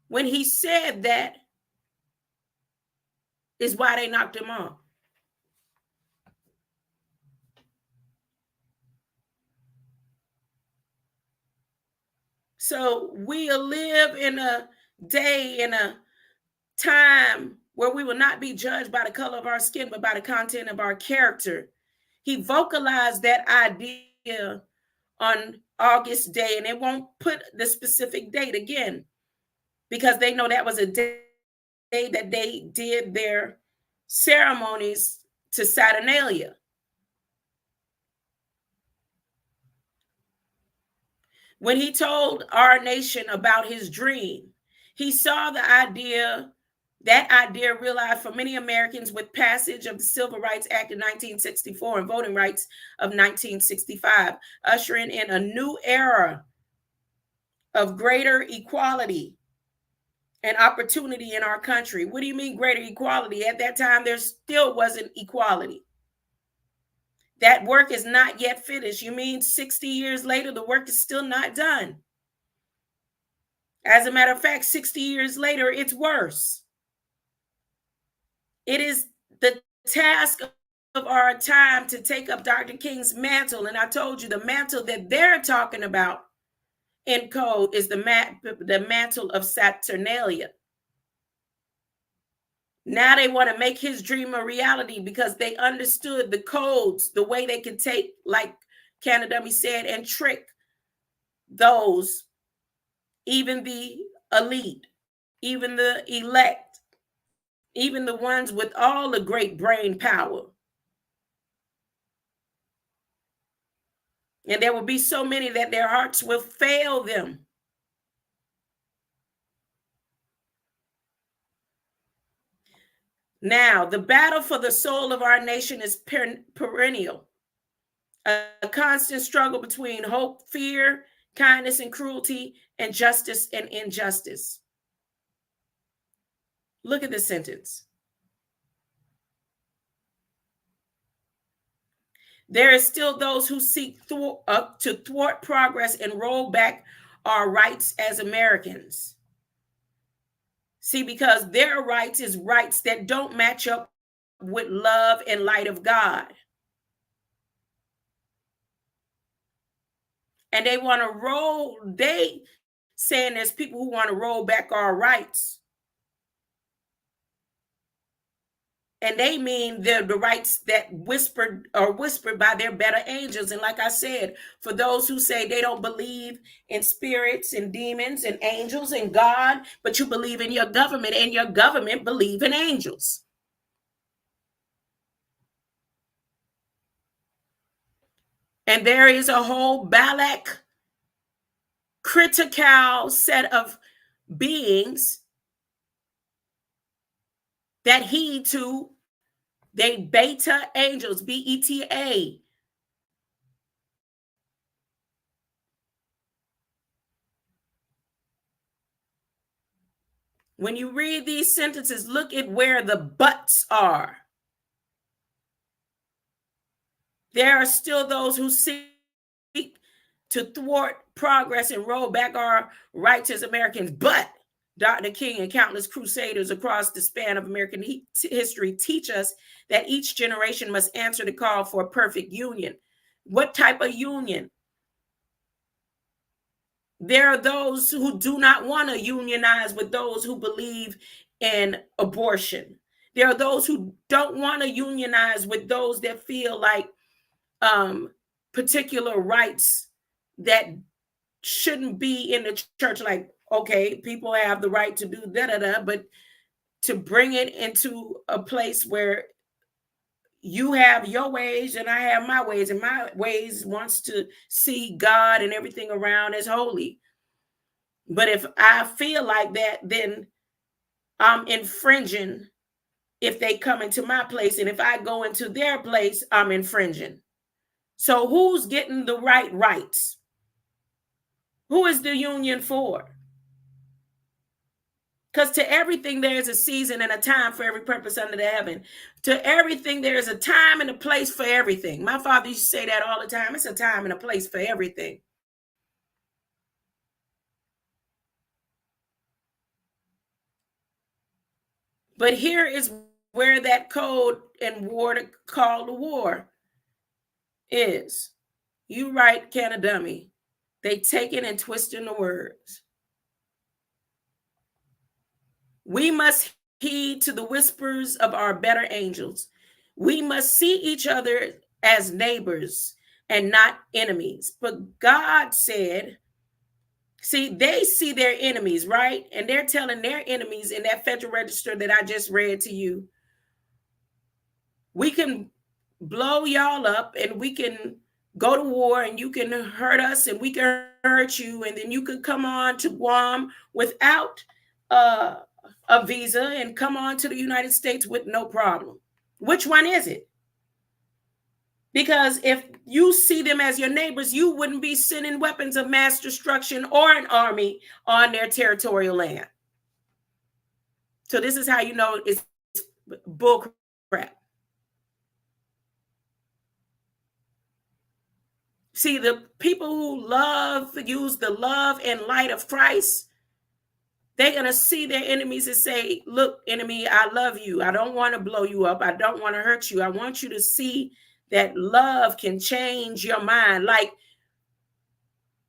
when he said that, is why they knocked him off. So we'll live in a day, in a time where we will not be judged by the color of our skin, but by the content of our character. He vocalized that idea on August Day, and it won't put the specific date again, because they know that was a day that they did their ceremonies to Saturnalia. When he told our nation about his dream, he saw that idea realized for many Americans with passage of the Civil Rights Act of 1964 and voting rights of 1965, ushering in a new era of greater equality and opportunity in our country. What do you mean greater equality? At that time, there still wasn't equality. That work is not yet finished. You mean 60 years later, the work is still not done? As a matter of fact, 60 years later, it's worse. It is the task of our time to take up Dr. King's mantle. And I told you the mantle that they're talking about in code is the mantle of Saturnalia. Now they want to make his dream a reality because they understood the codes, the way they could take, like Canadummy said, and trick those, even the elite, even the elect, even the ones with all the great brain power. And there will be so many that their hearts will fail them. Now, the battle for the soul of our nation is perennial. A constant struggle between hope, fear, kindness and cruelty, and justice and injustice. Look at this sentence. There is still those who seek to thwart progress and roll back our rights as Americans. See, because their rights is rights that don't match up with love and light of God. And they want to they saying there's people who want to roll back our rights. And they mean the rights that whispered by their better angels. And like I said, for those who say they don't believe in spirits and demons and angels and God, but you believe in your government, and your government believe in angels. And there is a whole Balak critical set of beings that heed to they beta angels, BETA. When you read these sentences, look at where the buts are. There are still those who seek to thwart progress and roll back our rights as Americans. But Dr. King and countless crusaders across the span of American history teach us that each generation must answer the call for a perfect union. What type of union? There are those who do not want to unionize with those who believe in abortion. There are those who don't want to unionize with those that feel like particular rights that shouldn't be in the church. Like, okay, people have the right to do da-da-da, but to bring it into a place where you have your ways and I have my ways, and my ways wants to see God and everything around as holy. But if I feel like that, then I'm infringing if they come into my place. And if I go into their place, I'm infringing. So who's getting the rights? Who is the union for? Because to everything there is a season and a time for every purpose under the heaven. To everything there is a time and a place for everything. My father used to say that all the time. It's a time and a place for everything. But here is where that code and war to call the war is. You right, can a dummy. They taking and twisting the words. We must heed to the whispers of our better angels. We must see each other as neighbors and not enemies. But God said, see, they see their enemies, right? And they're telling their enemies in that Federal Register that I just read to you, we can blow y'all up and we can go to war and you can hurt us and we can hurt you. And then you can come on to Guam without a visa and come on to the United States with no problem. Which one is it? Because if you see them as your neighbors, you wouldn't be sending weapons of mass destruction or an army on their territorial land. So this is how you know it's bull crap. See, the people who use the love and light of Christ, they're going to see their enemies and say, look, enemy, I love you. I don't want to blow you up. I don't want to hurt you. I want you to see that love can change your mind. Like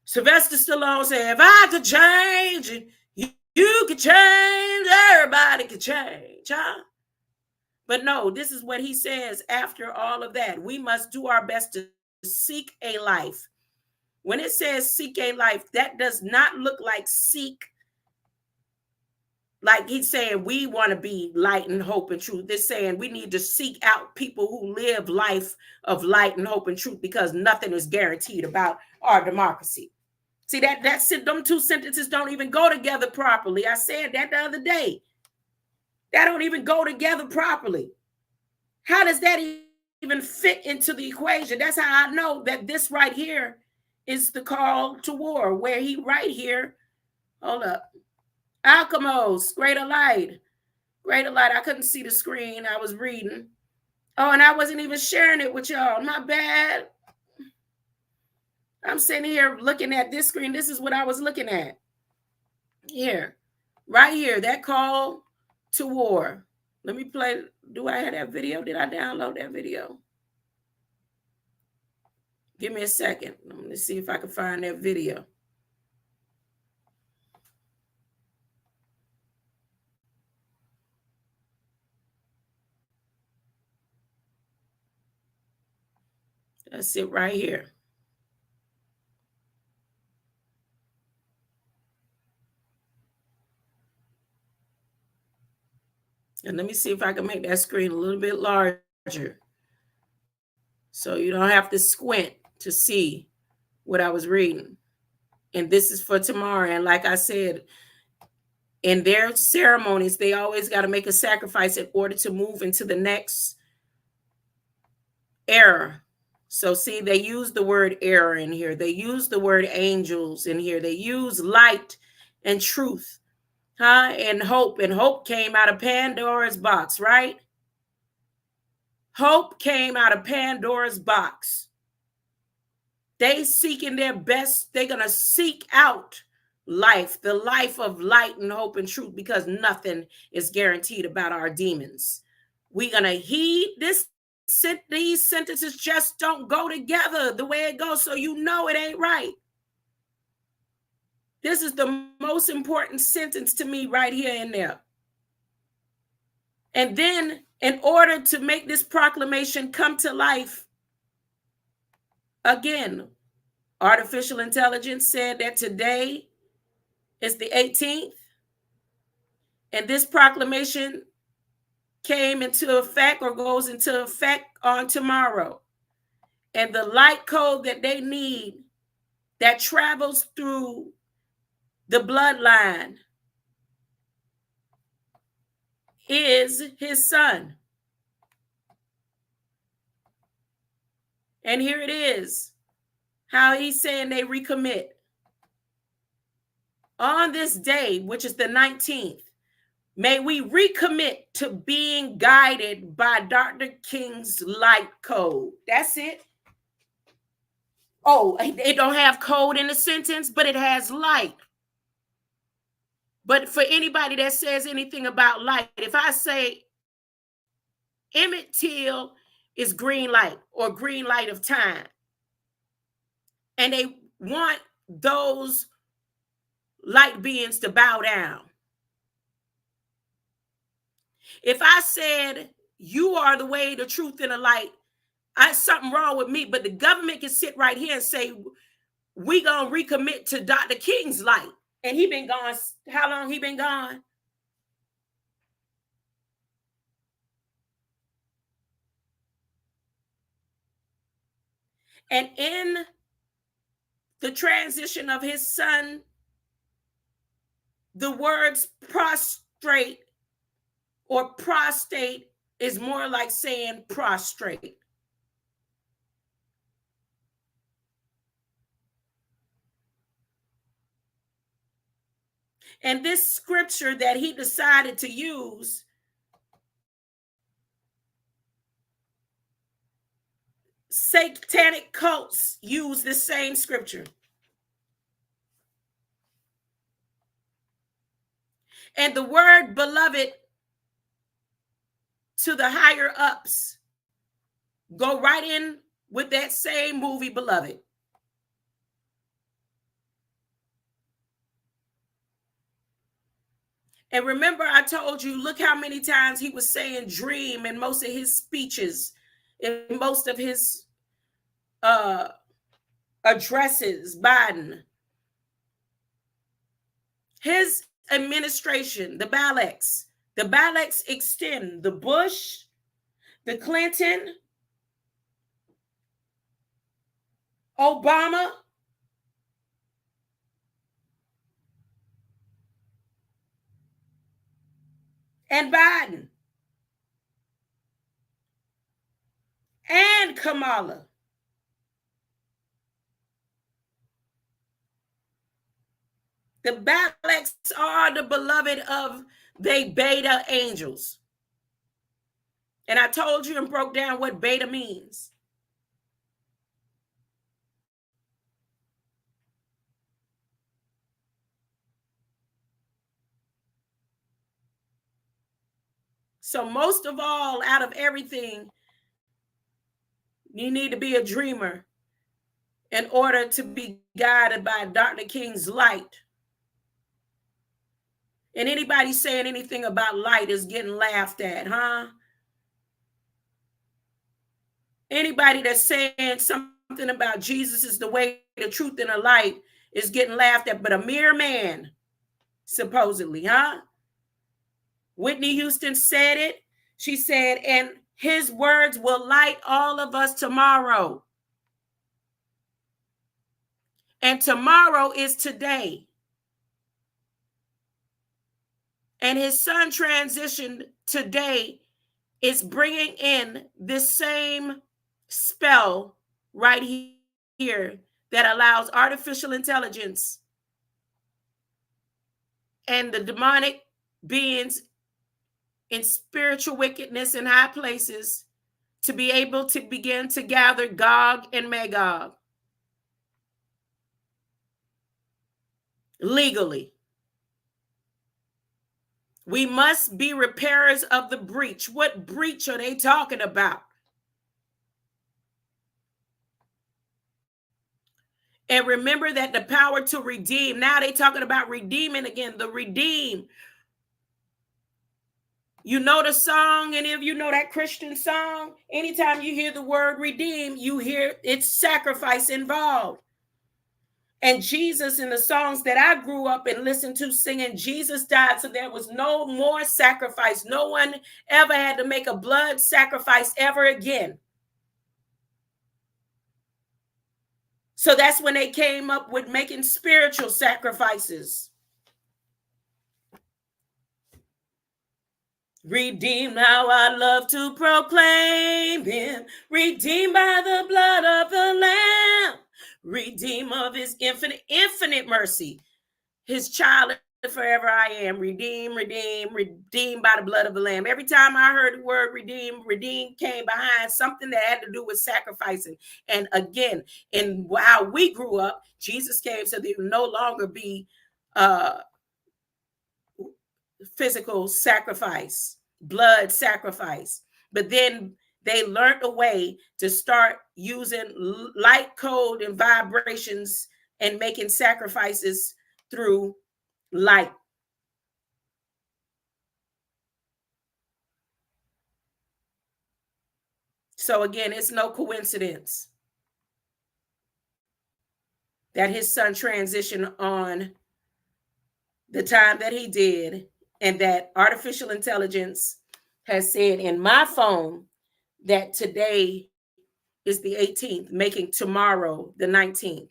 Sylvester Stallone said, if I could change, you could change, everybody could change, huh? But no, this is what he says after all of that. We must do our best to seek a life. When it says seek a life, that does not look like seek. Like he's saying, we want to be light and hope and truth. They're saying we need to seek out people who live life of light and hope and truth, because nothing is guaranteed about our democracy. See, that's it. Them two sentences don't even go together properly. I said that the other day. That don't even go together properly. How does that even even fit into the equation. That's how I know that this right here is the call to war, where he right here, hold up, Alchemos, greater light. Greater light. I couldn't see the screen. I was reading. Oh, and I wasn't even sharing it with y'all. My bad. I'm sitting here looking at this screen. This is what I was looking at. Here. Right here. That call to war. Let me play. Do I have that video? Did I download that video? Give me a second. Let me see if I can find that video. That's it right here. And let me see if I can make that screen a little bit larger, so you don't have to squint to see what I was reading. And this is for tomorrow. And like I said, in their ceremonies, they always got to make a sacrifice in order to move into the next era. So see, they use the word era in here. They use the word angels in here. They use light and truth, and hope. And hope came out of Pandora's box, right? Hope came out of Pandora's box. They seeking their best. They're going to seek out life, the life of light and hope and truth, because nothing is guaranteed about our demons. We're going to heed this. These sentences just don't go together the way it goes, so you know it ain't right. This is the most important sentence to me right here and there. And then, in order to make this proclamation come to life, again, artificial intelligence said that today is the 18th, and this proclamation came into effect or goes into effect on tomorrow. And the light code that they need that travels through the bloodline is his son. And here it is, how he's saying they recommit. On this day, which is the 19th, may we recommit to being guided by Dr. King's light code. That's it. Oh, it don't have code in the sentence, but it has light. But for anybody that says anything about light, if I say Emmett Till is green light or green light of time, and they want those light beings to bow down. If I said, you are the way, the truth, and the light, something wrong with me, but the government can sit right here and say, we gonna recommit to Dr. King's light. And he been gone, how long he been gone? And in the transition of his son, the words prostrate or prostate is more like saying prostrate. And this scripture that he decided to use, satanic cults use the same scripture. And the word beloved to the higher ups go right in with that same movie, Beloved. And remember, I told you, look how many times he was saying dream in most of his speeches, in most of his addresses, Biden. His administration, the Ballex extend the Bush, the Clinton, Obama, and Biden. Kamala. The Balaks are the beloved of they beta angels. And I told you and broke down what beta means. So most of all, out of everything, you need to be a dreamer in order to be guided by Dr. King's light. And anybody saying anything about light is getting laughed at, huh? Anybody that's saying something about Jesus is the way, the truth, and the light is getting laughed at, but a mere man, supposedly, huh? Whitney Houston said it. She said, and his words will light all of us tomorrow. And tomorrow is today. And his son transitioned today is bringing in this same spell right here that allows artificial intelligence and the demonic beings in spiritual wickedness in high places to be able to begin to gather Gog and Magog legally. We must be repairers of the breach. What breach are they talking about? And remember that the power to redeem, now they talking about redeeming again, the redeem. You know the song, any of you know that Christian song? Anytime you hear the word redeem, you hear it's sacrifice involved. And Jesus, in the songs that I grew up and listened to singing, Jesus died so there was no more sacrifice. No one ever had to make a blood sacrifice ever again. So that's when they came up with making spiritual sacrifices. Redeemed, how I love to proclaim him. Redeemed by the blood of the Lamb. Redeemed of his infinite mercy. His child forever I am. Redeemed by the blood of the Lamb. Every time I heard the word redeem came behind something that had to do with sacrificing. And again, in how we grew up, Jesus came so there would no longer be physical sacrifice, blood sacrifice. But then they learned a way to start using light code and vibrations and making sacrifices through light. So again, it's no coincidence that his son transitioned on the time that he did, and that artificial intelligence has said in my phone that today is the 18th, making tomorrow the 19th.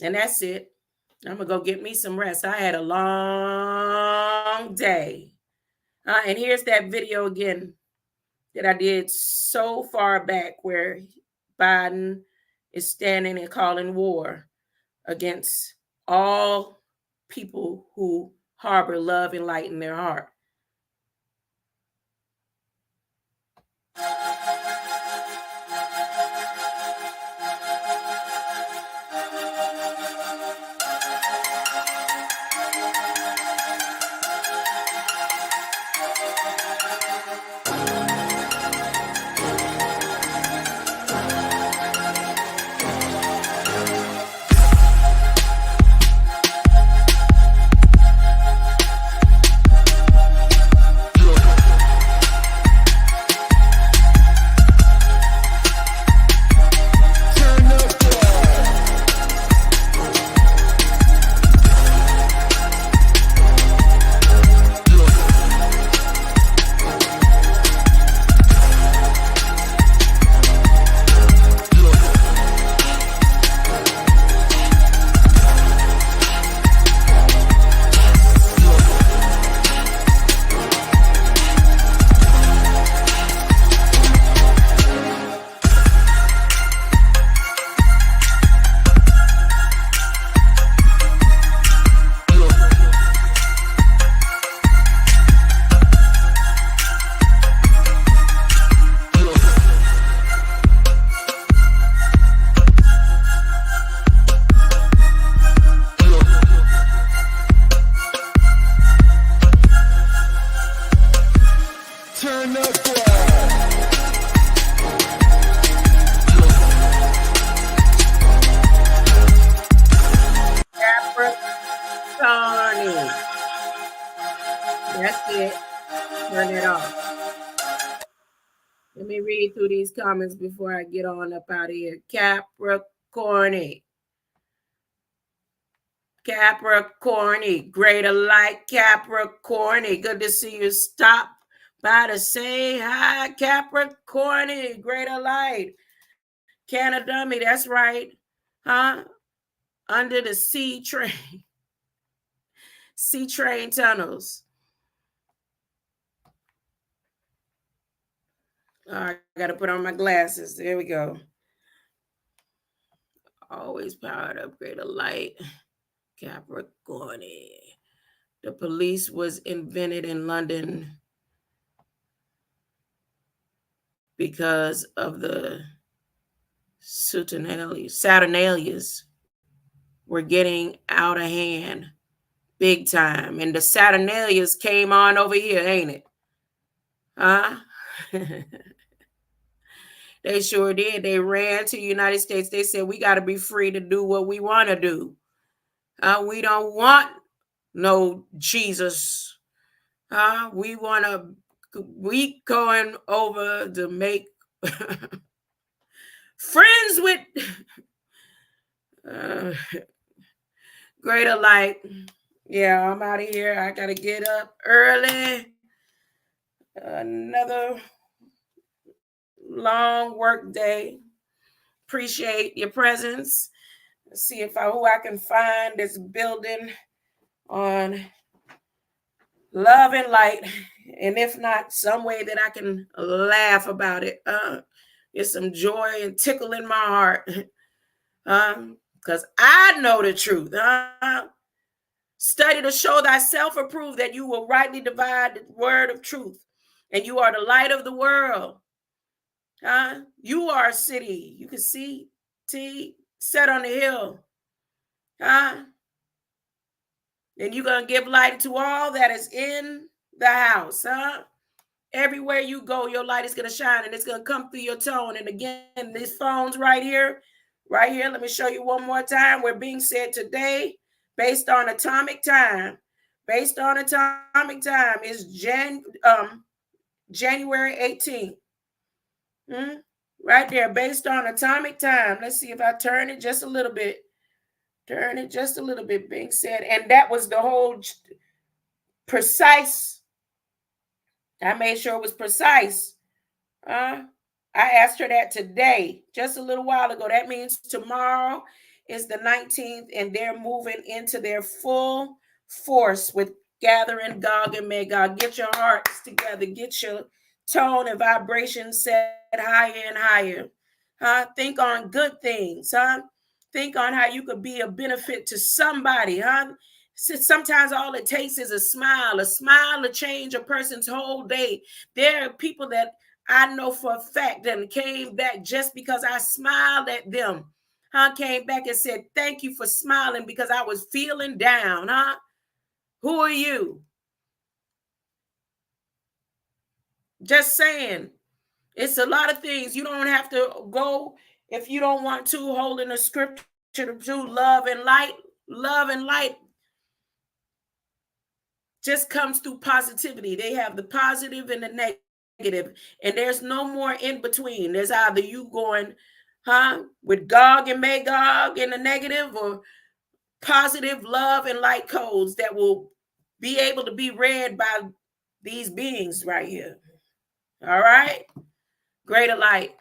And that's it. I'm going to go get me some rest. I had a long day. And here's that video again that I did so far back where Biden is standing and calling war against all people who harbor love and light in their heart. read through these comments before I get on up out of here. Capricorny. Greater light, Capricorny. Good to see you. Stop by to say hi, Capricorny. Greater light. Canada dummy, that's right. Huh? Under the C train tunnels. All right, I got to put on my glasses. There we go. Always powered up, greater light. Capricorn. The police was invented in London because of the Saturnalias were getting out of hand big time. And the Saturnalias came on over here, ain't it? Huh? They sure did. They ran to the United States. They said, we got to be free to do what we want to do. We don't want no Jesus. We going over to make friends with greater light. Yeah, I'm out of here. I got to get up early. Another long work day. Appreciate your presence. Let's see who I can find that's building on love and light. And if not, some way that I can laugh about it. Get some joy and tickle in my heart. Because I know the truth. Study to show thyself approved that you will rightly divide the word of truth. And you are the light of the world. You are a city. You can see T set on the hill. And you're going to give light to all that is in the house. Everywhere you go, your light is going to shine and it's going to come through your tone. And again, these phones right here, let me show you one more time. We're being said today, based on atomic time. Based on atomic time is January 18th. Right there, based on atomic time. Let's see if I turn it just a little bit. Turn it just a little bit, being said. And that was the whole precise. I made sure it was precise. I asked her that today, just a little while ago. That means tomorrow is the 19th, and they're moving into their full force with gathering Gog and Magog. Get your hearts together. Get your tone and vibration set higher and higher. Think on good things. Think on how you could be a benefit to somebody. Sometimes all it takes is a smile to change a person's whole day. There are people that I know for a fact that came back just because I smiled at them. Came back and said, thank you for smiling because I was feeling down. Who are you? Just saying. It's a lot of things. You don't have to go if you don't want to, holding a scripture to do love and light. Love and light just comes through positivity. They have the positive and the negative, and there's no more in between. There's either you going, with Gog and Magog in the negative, or positive love and light codes that will be able to be read by these beings right here. All right. Greater light.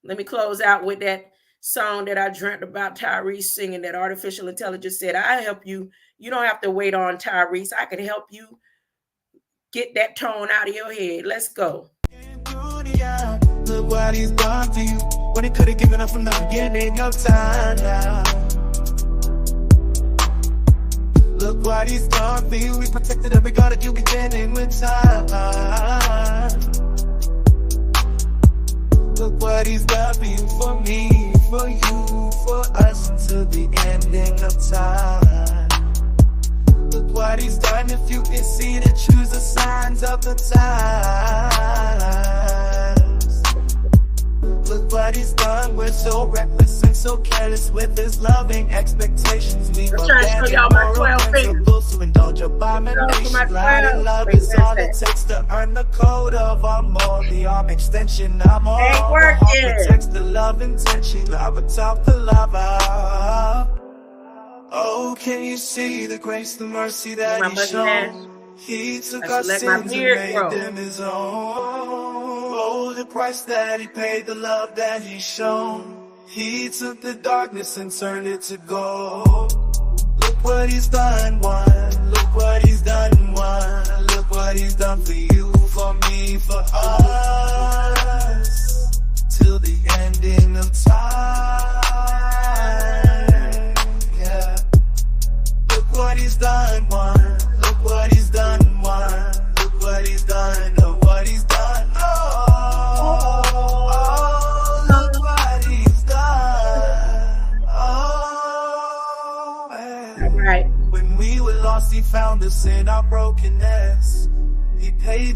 Let me close out with that song that I dreamt about Tyrese singing, that artificial intelligence said, I help you. You don't have to wait on Tyrese. I can help you get that tone out of your head. Let's go. Look what he's done to you. What he could have given up from the beginning of time now. Look what he's done for you. We protected every God that you beginning with time. Look what he's done for you, for me, for you, for us, to the ending of time. Look what he's done. If you can see to choose the signs of the times. Look what what he's done. We're so reckless and so careless with his loving expectations. We I'm trying to show y'all my 12 fingers. to indulge abomination. Lying love is all it takes to earn the code of our more. The arm extension, I'm all ain't working. Protects the love intention. Lava top the lava. Oh, can you see the grace, the mercy that he showed? He took our sins and made them his own. Oh, the price that he paid, the love that he shown. He took the darkness and turned it to gold. Look what he's done, one. Look what he's done, one. Look what he's done for you, for me, for us. Till the ending of time. Yeah. Look what he's done, one. Look what he's done, one. Look what he's done, oh, what he's done. Oh, look what he's done. Oh, man. All right. When we were lost, he found us in our brokenness. He paid the